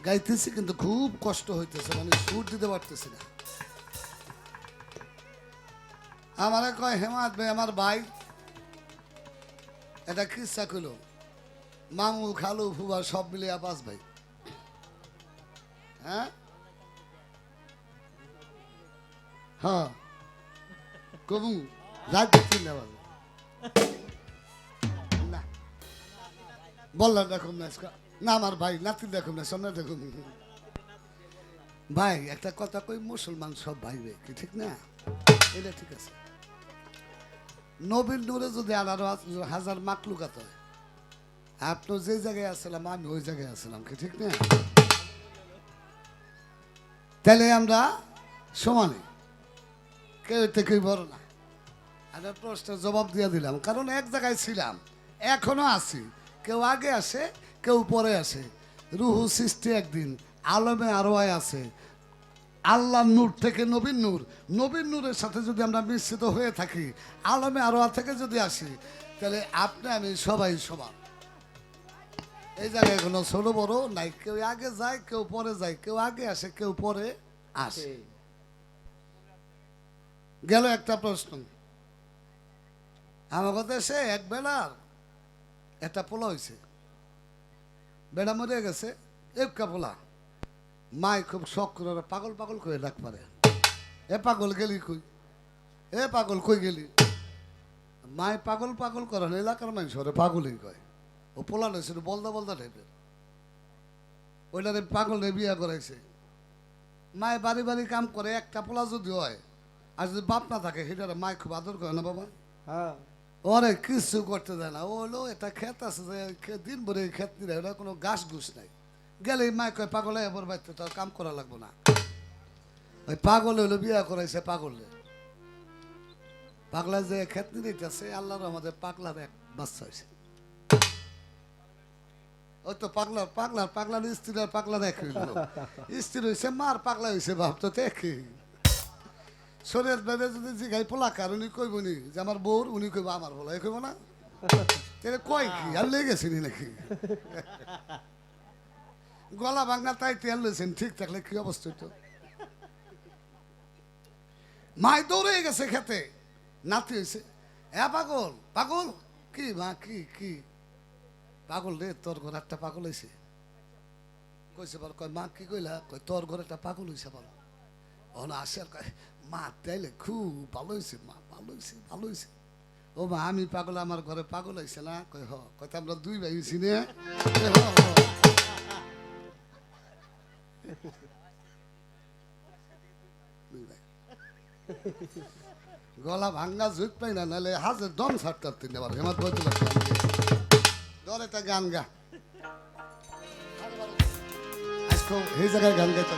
Speaker 1: গাইতেছি, কিন্তু খুব কষ্ট হইতেছে, মানে সুর দিতে পারতেছি না। আমারে কয় হেমাত ভাই, আমার ভাই এটা কিসা কইল, মামু খালু ফুবা সব মিলিয়ে 5 ভাই। হ্যাঁ হ্যাঁ কবু রাত না না বললাম দেখুন না, না আমার ভাই নাতি দেখুন না, সামনে দেখুন। ভাই একটা কথা কই, মুসলমান সব ভাইবে কি ঠিক না? এটা ঠিক আছে। নবীর নূরে যদি 18,000 মাকলুকাত হয়, আপনি যে জায়গায় আসছিলাম আমি ওই জায়গায় আসছিলাম কি ঠিক না? তাহলে আমরা সমানে, কেউ এতে কেউ বড় না। আমি প্রশ্নের জবাব দিয়ে দিলাম, কারণ এক জায়গায় ছিলাম, এখনো আছি। কেউ আগে আসে, কেউ পরে আসে। রুহু সৃষ্টি একদিন, আলমে আরোয়ায় আছে। আল্লাহ নূর থেকে নবীন নূর, নবীন নূরের সাথে যদি আমরা মিশ্রিত হয়ে থাকি, আলমে আরোয়া থেকে যদি আসি, তাহলে আপনি আমি সবাই সমান। এই জায়গায় কোনো ছোট বড় নাই, কেউ আগে যায় কেউ পরে যায়, কেউ আগে আসে কেউ পরে আসে। গেল একটা প্রশ্ন। আমার দেশে এক বেলার একটা পোলা হয়েছে, বেড়া মরে গেছে, একটা পোলা। মাই খুব শখ করে পাগল পাগল করে ডাক পারে, এ পাগল গেলি কই, এ পাগল কই গেলি। মাই পাগল পাগল করেন, এলাকার মানুষ ওরে পাগলই কয়। ও পোলা নয়, বলদা বলদা টাইপের। ওইটারে পাগল বিয়া করাইছে। মায় বাড়ি বাড়ি কাম করে, একটা পোলা যদি হয় আর যদি বাপ না থাকে, সেটারে মায় খুব আদর করে না বাবা।
Speaker 2: হ্যাঁ
Speaker 1: ওরে কিছু করতে দেয় না। ও হলো এটা ক্ষেত আছে, যে দিন ভরে ক্ষেত নিলে ওটা কোনো ঘাস ঘুষ নাই। গেলে মায় কয় পাগলে এবার বাড়িতে তো কাম করা লাগবো না। ওই পাগল হইলো বিয়া করাইছে পাগলে। পাগলা যে ক্ষেত নিতেছে, আল্লাহর আমাদের পাগলার এক বাচ্চা হয়েছে। ওই তো পাগলার স্ত্রী আর পাগলার এক হইল। স্ত্রী হয়েছে মার, পাগলা হয়েছে বাপ, তো একই। শরীর বেঁধে যদি জিগাই পোলাকার, উনি কইব নি যে আমার বউর, উনি কইব আমার বলা, এ কইব না? তাহলে কয় কি আর লেগে গেছিনি নাকি? গলা ভাঙা তাই তেল লইছেন, ঠিক থাকলে কি অবস্থা হইতো? মায় দৌড়ে গেছে খেতে, নাতি হয়েছে। এ পাগল পাগল কি মা, কি কি পাগল রে, তোর ঘর একটা পাগল হয়েছে। কইছে বল, কয় মা কি কইলা? কয় তোর ঘরে একটা পাগল হয়েছে বল। ওনা আসে আর কয় মা তাইলে খুব ভালো হয়েছে, মা ভালো হয়েছে ভালো হয়েছে। ও মা আমি পাগল, আমার ঘরে পাগল হয়েছে না? কয় হ। কয় আমরা দুই ভাই হয়েছি না? গলা ভাঙ্গা ঝুঁক পাই না, নাহলে হাজের দম ছাড়তে তিন আবার হেমাত বইতে লাগবে। ধর একটা গান গা, আজকে এই জায়গায় গান গাইতে।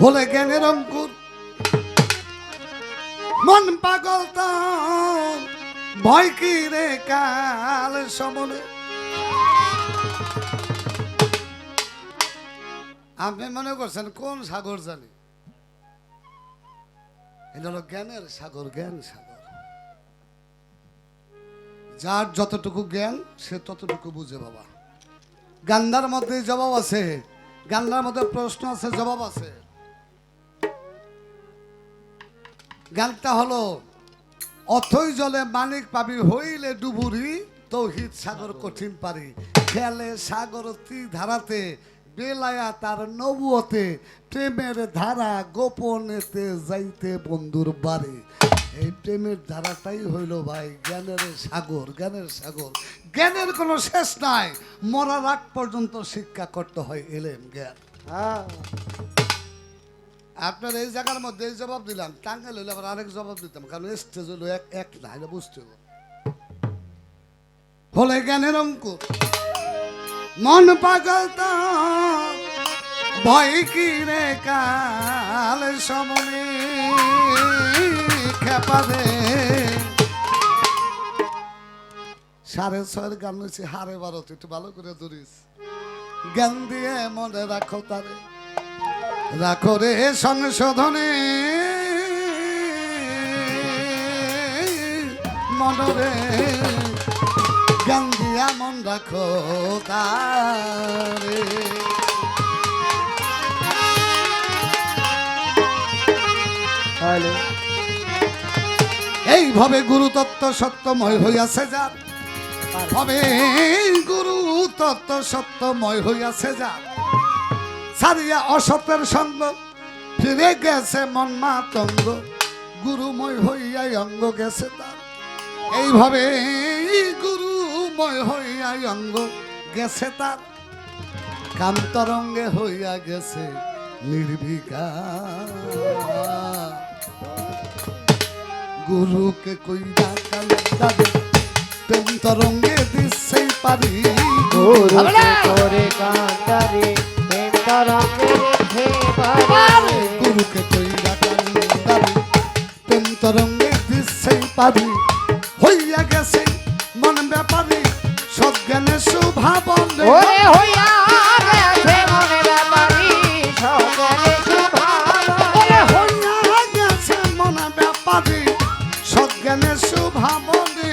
Speaker 1: হলে জ্ঞানের অঙ্কুর, মন পাগল তো ভয় কি রে কাল সমনে। আপনি মনে করছেন কোন সাগর জানি? এটা হলো জ্ঞানের সাগর, জ্ঞান সাগর। যার যতটুকু জ্ঞান সে ততটুকু বুঝে বাবা। গান্ধার মধ্যে জবাব আছে, গান্ধার মধ্যে প্রশ্ন আছে, জবাব আছে। গানটা হলো অথই জলে মানিক পাবি, হইলে ডুবুরি তৌহিদ সাগর কঠিন পারি। খেলে সাগর ধারাতে, বেলায়া তার নবুয়তে, প্রেমের ধারা গোপনেতে যাইতে বন্ধুর বাড়ি। এই প্রেমের ধারাটাই হইল ভাই জ্ঞানের সাগর, জ্ঞানের সাগর। জ্ঞানের কোনো শেষ নাই, মরার আগ পর্যন্ত শিক্ষা করতে হয় এলেম জ্ঞান।
Speaker 2: হ্যাঁ
Speaker 1: আপনার এই জায়গার মধ্যে এই জবাব দিলাম, টাঙ্গাইল হইলে আবার আরেক জবাব দিতাম, কারণ স্টেজ হইলো এক না, এটা বুঝতে হবে। হলে জ্ঞানের অঙ্কুর, মন পাগল তো ভয় কি রে কাল সমনে। খেপা দে 6:30 গান হয়েছে, 12:30 একটু ভালো করে ধরিস। জ্ঞান দিয়ে মনে রাখো তারে, রাখো রে সংশোধনে মনরে। জ্ঞান দিয়া মন রাখো তারে। এইভাবে গুরুতত্ত্ব সত্যময় হইয়াছে যার, তবে গুরু তত্ত্ব সত্যময় হইয়াছে যা সারিয়া অসতের সঙ্গ ফিরে গেছে মন মাতঙ্গ গুরুময় হইয়াই অঙ্গ গেছে তার এইভাবে গুরুময় হইয়াই অঙ্গ গেছে তার কান্তরঙ্গে হইয়া গেছে নির্বিকার গুরুকে কইরা কান্দারে প্রেম তরঙ্গে দিছেই পারি
Speaker 2: গুরুকে করে কান্দারে প্রেম তরঙ্গে রেখে পারি
Speaker 1: গুরুকে কইরা কান্দারে প্রেম তরঙ্গে দিছেই পারি হইয়া গেছে মন ব্যাপারি সজ্ঞানে শুভাবনে
Speaker 2: ওরে হইয়া গেছে মনে ব্যাপারি সজ্ঞানে শুভাবনে
Speaker 1: হইয়া গেছে মন ব্যাপারি সজ্ঞানে শুভাবনে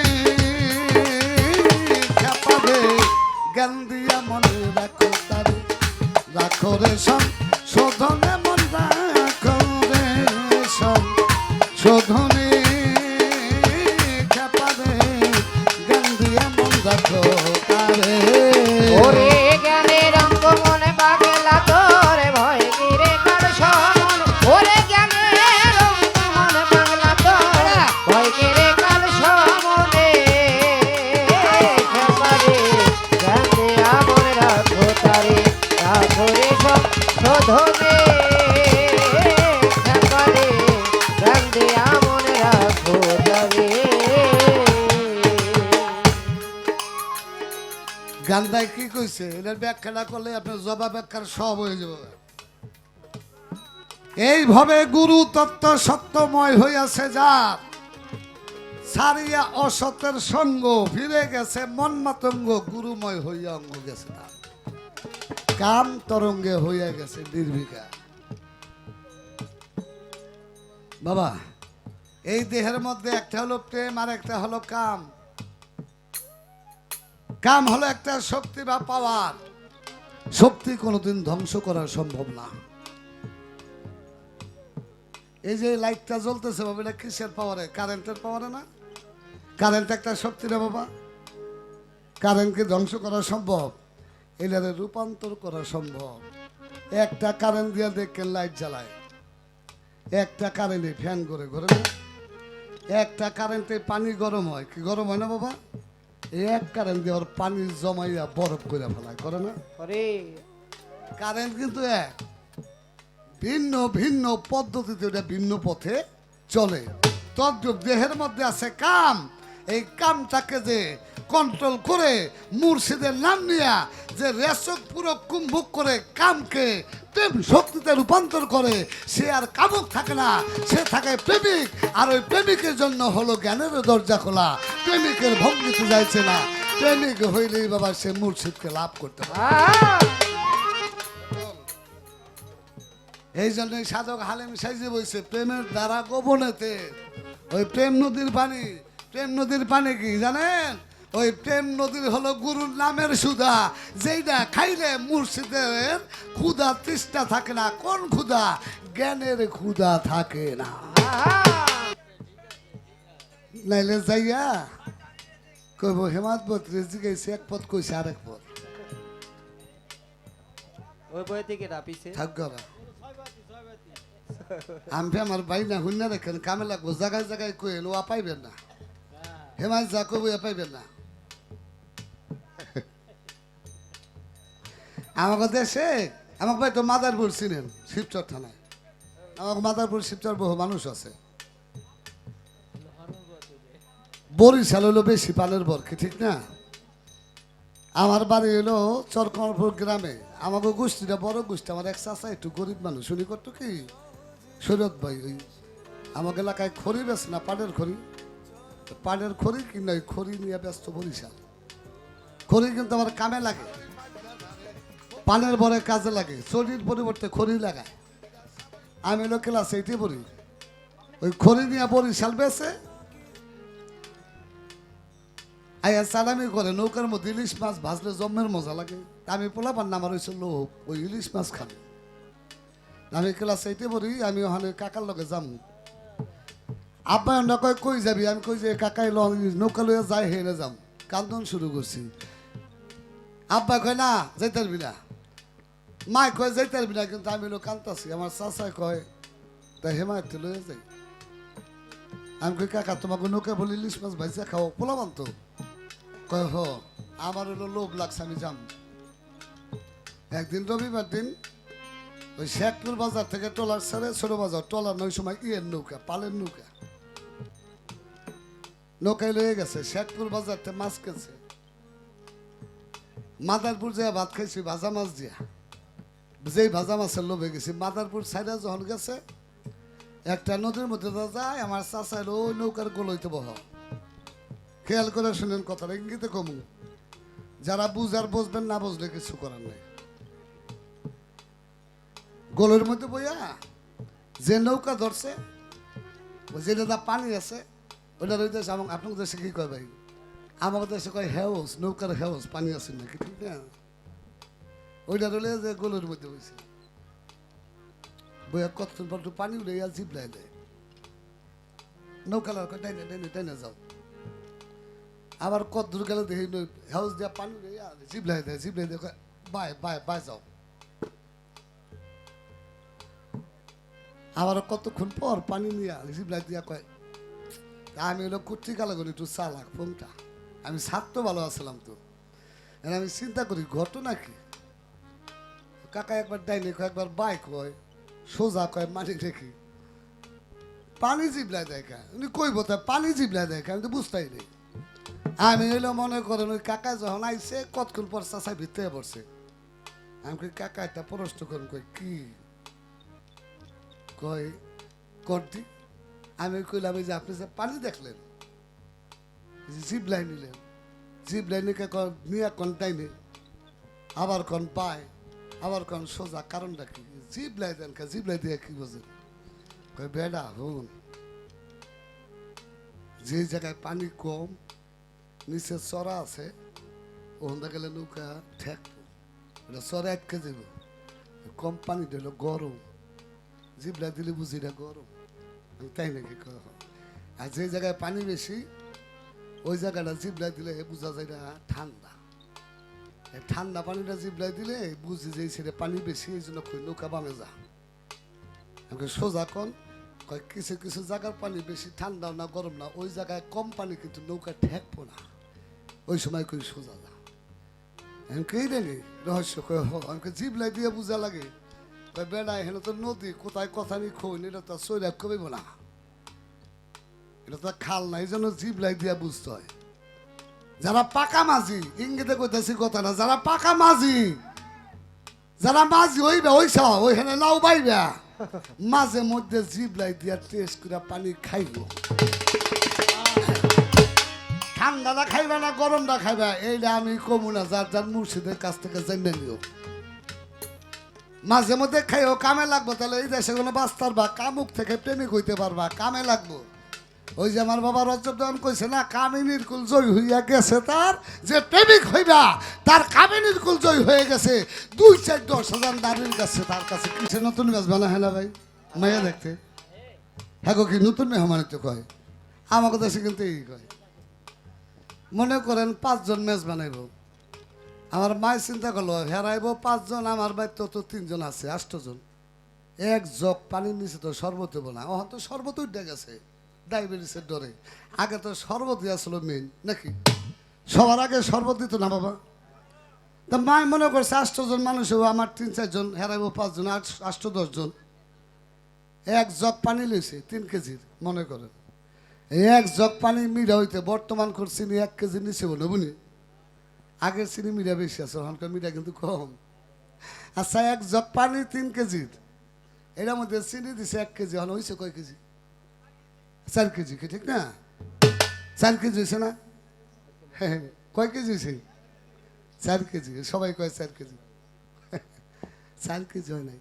Speaker 1: খেপাবে জ্ঞান দিয়া মনে রাখো তারে রাখো রে শোধনে মন রাখো রে শোধনে খেপাবে জ্ঞান দিয়া মন রাখো তারে
Speaker 2: ওরে জ্ঞানের অঙ্গ মনে পাগলা তোরে ভয় গিরে কার সমন ওরে জ্ঞানের অঙ্গ মনে পাগলা তোরে ভয় গিরে কার সমনে খেপারে জ্ঞান দিয়া মনে রাখো তারে রাখো রে শোধনে খেপারে জ্ঞান দিয়া মনে রাখো তারে
Speaker 1: গান্ধায় কি কইছে এটার ব্যাখ্যাটা করলে আপনার জবাব ব্যাখ্যার সব হয়ে যাবে এইভাবে গুরু তত্ত্ব সত্যময় হইয়াছে যার সারিয়া অসতের সঙ্গ ফিরে গেছে মন মাতঙ্গ গুরুময় হইয়া অঙ্গ গেছে তার কাম তরঙ্গে হইয়া গেছে নির্বিকার বাবা এই দেহের মধ্যে একটা হলো প্রেম আর একটা হলো কাম কাম হলো একটা শক্তি বা পাওয়ার শক্তি কোনোদিন ধ্বংস করা সম্ভব না এই যে লাইটটা জ্বলতেছে বাবা এটা কিসের পাওয়ারে কারেন্টের পাওয়ারে না কারেন্ট একটা শক্তি না বাবা কারেন্টকে ধ্বংস করা সম্ভব এটারে রূপান্তর করা সম্ভব একটা কারেন্ট দিয়ে দেখেন লাইট জ্বালায় একটা কারেন্টে ফ্যান করে ঘরে না একটা কারেন্টে পানি গরম হয় কি গরম হয় না বাবা এক কারেন্ট দিয়ে ওর পানি জমাইয়া বরফ করে ফেলায় করে না
Speaker 2: ওরে
Speaker 1: কারেন্ট কিন্তু এক ভিন্ন ভিন্ন পদ্ধতিতে ওটা ভিন্ন পথে চলে তদ্রূপ দেহের মধ্যে আছে কাম এই কামটাকে যে কন্ট্রোল করে মুর্শিদের নাম নিয়া যে রেশক পুরো কুম্ভক করে কামকে প্রেম শক্তিতে রূপান্তর করে সে আর কামক থাকে না সে থাকে প্রেমিক আর ওই প্রেমিকের জন্য হলো জ্ঞানের দরজা খোলা প্রেমিকের ভঙ্গিতে যাইছে না প্রেমিক হইলেই বাবা সে মুর্শিদকে লাভ করতে পারে এই জন্যই সাধক হালিম সাইজে বইছে প্রেমের দ্বারা গোপনেতে ওই প্রেম নদীর পানি কি জানেন ওই প্রেম নদীর হলো গুরুর নামের সুধা যেইটা খাইলে মুর্শিদের ক্ষুধা তৃষ্ণা থাকে না কোন ক্ষুধা জ্ঞানের ক্ষুধা থাকে না নাইলে যাইয়া কইব হেমাত বত্রিশ জিগাইছে এক পথ কইছে আরেক পথ
Speaker 4: ওই বই থেকে রাপিছে
Speaker 1: থাকবে না আমি আমার ভাই না হুন্না রেখেন কামে লাগবো জায়গায় জায়গায় কইল ও পাইবেন না হেমাজ যা কইব পাইবেন না আমাকে দেশে আমাকে ভাই তো মাদারপুর চিনেন শিবচর থানায় আমাকে মাদারপুর শিবচর বহু মানুষ আছে বরিশাল হলো বেশি পানের বরকে ঠিক না আমার বাড়ি হলো চরকমপুর গ্রামে আমাকে গোষ্ঠীটা বড় গোষ্ঠী আমার এক চাচা একটু গরিব মানুষ উনি করতো কি শরীয়ত ভাই ওই আমাকে এলাকায় খড়ি বেছে না পানের খড়ি কিনা ওই খড়ি নিয়ে ব্যস্ত বরিশাল খড়ি কিন্তু আমার কামে লাগে পানের বরে কাজে লাগে চরির পরিবর্তে খড়ি লাগায় আমি হলো ক্লাস 8 পড়ি ওই খড়ি নিয়ে বরিশাল বেছে আয়া সালামি করে নৌকার মধ্যে ইলিশ মাছ ভাজলে জম্মের মজা লাগে আমি পোলাপান নামার হয়েছে লোক ওই ইলিশ মাছ খাবে আমি ক্লাস 8 পড়ি আমি ওখানে কাকার লগে যাম আব্বা আমরা কই যাবি আমি কই যে কাকাই নৌকা লইয়া যাই হেরে যাম কান্দন শুরু করছি। আব্বা কয় না যাইতে পারবি না, মা কয় যাইতে পারবি না, কিন্তু আমি হলো কান্তাছি। আমার চাচা কয় তা হেমায়ত লয়ে যাই। আমি কই কাকা তোমাকে নৌকা বলি ইলিশ মাছ ভাইজা খাও পোলাবান তো? কয় হ, আমার হলো লোভ লাগছে আমি যাম। একদিন রবিবার দিন ওই শেখপুর বাজার থেকে টলার ছাড়ে ছোট বাজার টলার নয় সময় ইয়ের নৌকা, পালের নৌকা, নৌকায় লয়ে গেছে শেখপুর বাজার থেকে মাছ কেছে। মাদারপুর যে ভাত খাইছি ভাজা মাছ দিয়া, যেই ভাজা মাছের লোভে গেছি। মাদারপুর সাইডে যখন গেছে একটা নদীর মধ্যে যায়, আমার চাচার ওই নৌকার গোলইতে বহ। খেয়াল করে শুনেন কথাটা, ইঙ্গিতে কমু, যারা বুঝার বুঝবেন, না বুঝলে কিছু করার নাই। গোলের মধ্যে বইয়া যে নৌকা ধরছে, যেটা পানি আছে ওইটা রইতেছে। আপনার দেশে কি কয় ভাই? আমার দেশে কয় হেউস, নৌকার হেউস, পানি আছে নাকি, ঠিক না? ওইটা রইলে যে গোলের মধ্যে বইছে, বইয়া কতক্ষণ পর পানি উঠে জিবলাই দেয়। নৌকালার কয় টাইনে টাইনে টাইনে যাও। আবার কত দূর গেলে দেখি হেউস দিয়া পানি উঠে জিবলাই দেয়, জিবলাই দিয়ে কয় বাই বাই বাই যাও। আবার কতক্ষণ পর পানি নিয়ে জিবলাই দিয়া কয় আমি হলো কর্তিকালা করি একটু চালাক ফোনটা, আমি ছাত্র ভালো আসলাম তো, আমি চিন্তা করি ঘটনা কি। কাকা একবার ডাইনে কয়, একবার বাইক হয়, সোজা কয় মানি রেখি পানি জিবলাই দেখা। উনি কইব তা পানি জিবলাই দেখা, আমি তো বুঝতেই নেই। আমি হইলো মনে করেন ওই কাকা যখন আইসে কতক্ষণ পর চাষায় ভিতরে পড়ছে। আমি কই কাকা একটা প্রশ্ন করুন, কই কি? কয় করতি। আমি কইলাম এই যে আপনি যে পানি দেখলেন, জিপ লাইন নিলেন, জিপ লাইনকে নিয়ে কোন টাইনে আবার কোন পায়, আবার কোন সোজা, কারণটা কি? জিপ লাই দেন, জিপ লাই দিয়ে কি বোঝেন? কয় বেডা হুন, যে জায়গায় পানি কম, নিচে চড়া আছে, ওখানে গেলে নৌকা ঠেকবো, এটা চড়া আটকে যাব। কম পানি দিল গরম, জিবলা দিলে বুঝি এটা গরম, তাই নাকি? আর যে জায়গায় পানি বেশি ওই জায়গাটা জিবলাই দিলে বোঝা যায় না ঠান্ডা। ঠান্ডা পানিটা জিবলাই দিলে বুঝি যে সেটা পানি বেশি, এই জন্য নৌকা বামে যা। আমাকে সোজা কন কয় কিছু কিছু জায়গার পানি বেশি, ঠান্ডাও না গরম না, ওই জায়গায় কম পানি কিন্তু নৌকা ঠেকবো না, ওই সময় কই সোজা যা। আমি কে জানি রহস্য, কয় হ, আমাকে জিবলাই দিয়ে বোঝা লাগে। কয় বেড়া এখানে তো নদী, কোথায় কথা নি খোন, এটা তো সৈরাক কমিব না, এটা তো খাল না, এই জন্য জিবলাই দিয়া বুঝতে হয়। যারা পাকা মাঝি, ইঙ্গিতে কইতেছি কথা না, যারা পাকা মাঝি, যারা মাঝি হইবে ওইসা ওইখানে নাও বাইবা, মাঝে মধ্যে জিবলাই দিয়া টেস্ট করে পানি খাইব। ঠান্ডাটা খাইবা না গরমটা খাইবা, এইটা আমি কমু না, যার যার মুর্শিদের কাছ থেকে জেনে নিও। মাঝে মধ্যে খাইও, কামে লাগবো, তাহলে এই দেশে কোনো বাস্তার বা কামুক থেকে প্রেমিক হইতে পারবা, কামে লাগবো। ওই যে আমার বাবা রজব দেওয়ান কইছে না, কামিনীর কুল জয় হইয়া গেছে তার, যে প্রেমিক হইবা তার কামিনীর কুল জয় হয়ে গেছে। 2-4-10,000 দাঁড়িয়ে গেছে তার কাছে। কিসে নতুন গাছ বানা হয় না ভাই, মাইয়া দেখতে? হ্যাঁ গো, কি নতুন মেহমান তো কয়, আমাকে দেশে কিন্তু এই কয়। মনে করেন 5 জন মেজ বানাইব, আমার মায়ের চিন্তা করলো হেরাইব 5 জন, আমার বাড়িতে তো 3 জন আছে, 8 জন। এক জগ পানির নিচে তো শরবত হবো না, ওখান তো শরবত উঠে গেছে ডায়াবেটিসের ডরে। আগে তো শরবতই আসলো মেন নাকি, সবার আগে শরবত দিত না বাবা। তা মায় মনে করছে 8 জন মানুষ হবো, আমার 3-4 জন, হেরাইব 5 জন, 8-10 জন। এক জগ পানি লইছে 3 কেজির, মনে করেন এক জগ পানি মিরা হইতে বর্তমান করছি 1 কেজি নিচে বলে বুনি। আগের চিনি মিরা বেশি আছে, ওখানকার মিরা কিন্তু কম। আচ্ছা, এক জগ পানি 3 কেজির, এটার মধ্যে চিনি দিছে 1 কেজি, এখন হয়েছে কয় কেজি? 4 কেজি, কি ঠিক না? 4 কেজি হয়েছে না? হ্যাঁ, কয় কেজি হয়েছে? 4 কেজি। সবাই কয় 4 কেজি। 4 কেজি হয় নাই,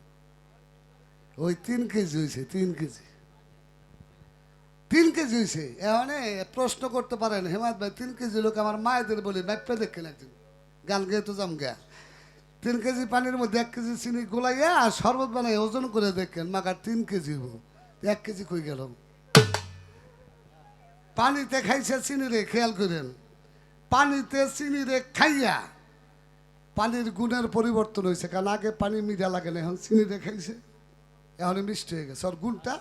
Speaker 1: ওই 3 কেজি হয়েছে, 3 কেজি। 3 কেজি হয়েছে। এখন প্রশ্ন করতে পারেন হেমায়ত ভাই, 3 কেজি লোক আমার মায়েদের বলি ম্যাপে দেখেন একদিন, গান গেয়ে তো যাম গা। 3 কেজি পানির মধ্যে 1 কেজি চিনি গোলাইয়া আর শরবত বানাই ওজন করে দেখেন, মাকার 3 কেজি হবো, 1 কেজি কই গেল? পানিতে খাইছে চিনি রে, খেয়াল করেন। পানিতে চিনি রে খাইয়া পানির গুণের পরিবর্তন হয়েছে, কারণ আগে পানি মিঠা লাগে না, এখন চিনি রে খাইছে, এখন মিষ্টি হয়ে গেছে। আর গুণটা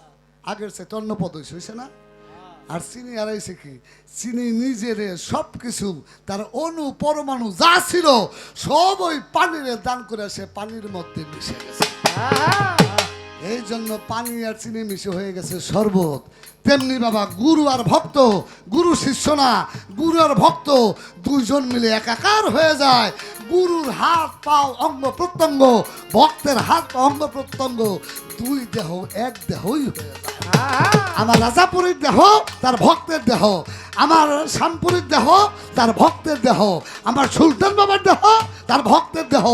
Speaker 1: আগের চাইতে অন্য পদ হয়েছে না। আর চিনি হারাইছে কি, চিনি নিজের সব কিছু তার অণু পরমাণু যা ছিল সব ওই পানিরে দান করে সে পানির মধ্যে মিশে গেছে। এই জন্য পানি আর চিনি মিশে হয়ে গেছে শরবত। তেমনি বাবা গুরু আর ভক্ত, গুরু শিষ্য না, গুরু আর ভক্ত দুইজন মিলে একাকার হয়ে যায়। গুরুর হাত পাও অঙ্গ প্রত্যঙ্গ, ভক্তের হাত পা অঙ্গ প্রত্যঙ্গ, দুই দেহ এক দেহই হয়ে যায়। আমার রাজাপুরীর দেহ তার ভক্তের দেহ, আমার শ্যামপুরীর দেহ তার ভক্তের দেহ, আমার সুলতান বাবার দেহ তার ভক্তের দেহ,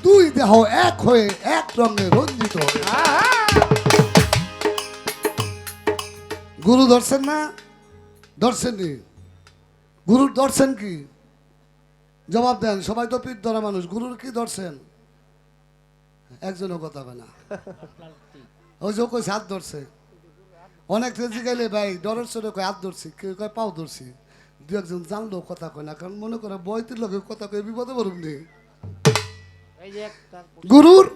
Speaker 1: দুই দেহ এক হয়ে এক রঙে রঞ্জিত। গুরু ধরছেন না? ধরছেন নি? গুরুর ধরছেন কি? জবাব দেন। সবাই তো পিঠ ধরা মানুষ, গুরুর কি ধরছেন? একজনও কথা হবে না। ওই যে কইছে হাত ধরছে, অনেক রেজি গাইলে ভাই ডরের চোরে কয় হাত ধরছি, কেউ কয় পাও ধরছি, দু একজন জানলেও কথা কয় না, কারণ মনে করে বইতির লোকে কথা কয়ে বিপদে পড়ুন নি। গুরুর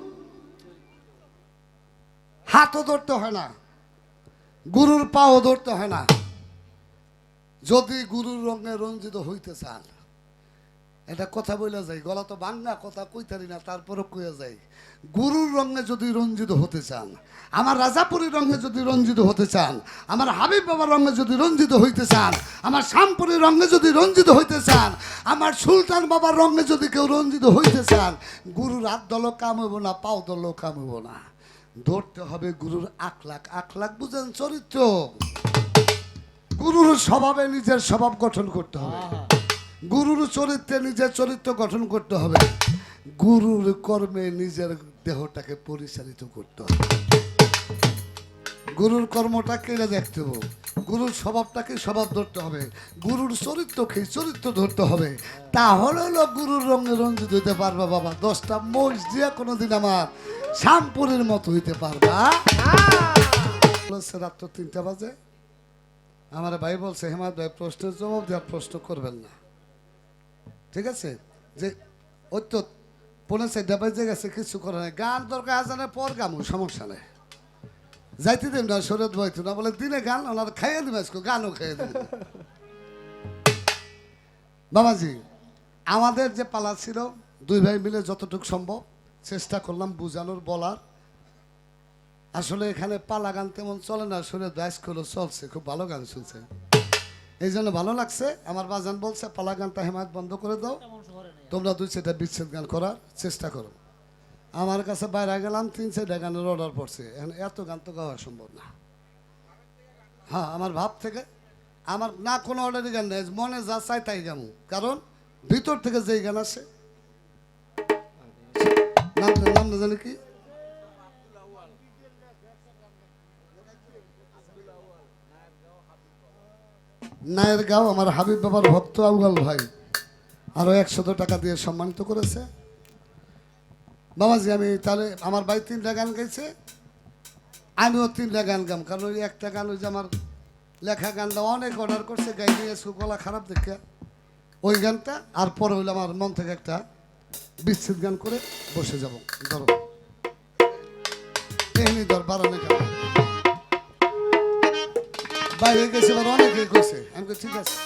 Speaker 1: হাতও ধরতে হয় না, গুরুর পাও ধরতে হয় না। যদি গুরুর রঙে রঞ্জিত হইতে চান, এটা কথা বইলা যায়, গলা তো বাংলা কথা কইতারি না, তারপরও কইয়া যায়। গুরুর রঙে যদি রঞ্জিত হতে চান, আমার রাজাপুরীর রঙে যদি রঞ্জিত হতে চান, আমার হাবিব বাবার রঙে যদি রঞ্জিত হইতে চান, আমার শ্যামপুরীর রঙে যদি রঞ্জিত হইতে চান, আমার সুলতান বাবার রঙে যদি কেউ রঞ্জিত হইতে চান, গুরুর হাত দলও কাম হইব না, পাও দলও কাম হইব না। ধরতে হবে গুরুর আখলাক। আখলাক বুঝেন? চরিত্র। গুরুর স্বভাবে নিজের স্বভাব গঠন করতে হবে, গুরুর চরিত্রে নিজের চরিত্র গঠন করতে হবে, গুরুর কর্মে নিজের দেহটাকে পরিচালিত করতে হবে। গুরুর কর্মটাকে দেখতে হবে, গুরুর স্বভাবটাকে স্বভাব ধরতে হবে, গুরুর চরিত্রকে চরিত্র ধরতে হবে। তাহলে হলো গুরুর রঙে রঞ্জিত হইতে পারবা বাবা। 10টা মোষ দিয়ে কোনোদিন আমার শ্যামপুরের মতো হইতে পারবা। রাত্র 3টা বাজে আমার ভাই বলছে, হেমাদ ভাই প্রশ্নের জবাব দেওয়ার প্রশ্ন করবেন না, ঠিক আছে? যে ওই তো 4:30 বাজে গেছে, কিছু করে নাই, গান দরকার আজানের পর গামু, সমস্যা নেই, যাইতে দেন না, শরীর বইতো না, বলে দিনে গান ওনার খাইয়ে দিবে, আজকে গানও খাইয়ে দেবে। বাবাজি আমাদের যে পালা ছিল, দুই ভাই মিলে যতটুকু সম্ভব চেষ্টা করলাম বুঝানোর, বলার। আসলে এখানে পালা গান তেমন চলে না, শরীর দাস করলো চলছে, খুব ভালো গান শুনছে, এই জন্য ভালো লাগছে। আমার বাজান বলছে পালা গানটা হেমায়ত বন্ধ করে দাও, তোমরা 2-4টা বিচ্ছেদ গান করার চেষ্টা করো। আমার কাছে বাইরে গেলাম, 3-4টা গানের অর্ডার পড়ছে, এখন এত গান তো গাওয়া সম্ভব না। হ্যাঁ, আমার ভাব থেকে আমার না কোনো অর্ডারই গান নেই, মনে যা চাই তাই গান, কারণ ভিতর থেকে যেই গান আসে। নাম না জানি কি, নায়ের গাঁও আমার হাবিব বাবার ভক্ত আউয়াল ভাই আরো 100 টাকা দিয়ে সম্মানিত করেছে। বাবাজি আমি তাহলে, আমার ভাই 3টা গান গাইছে, আমিও 3টা গান গাম, কারণ ওই একটা গান ওই যে আমার লেখা গানটা অনেক অর্ডার করছে, গাই নিয়ে গলা খারাপ দেখে ওই গানটা, আর পরে হইলে আমার মন থেকে একটা বিচ্ছেদ গান করে বসে যাব। ধরো এমনি ধর 12 গান বাইরে গেছে, অনেকেই কইছে, আমি ঠিক আছে।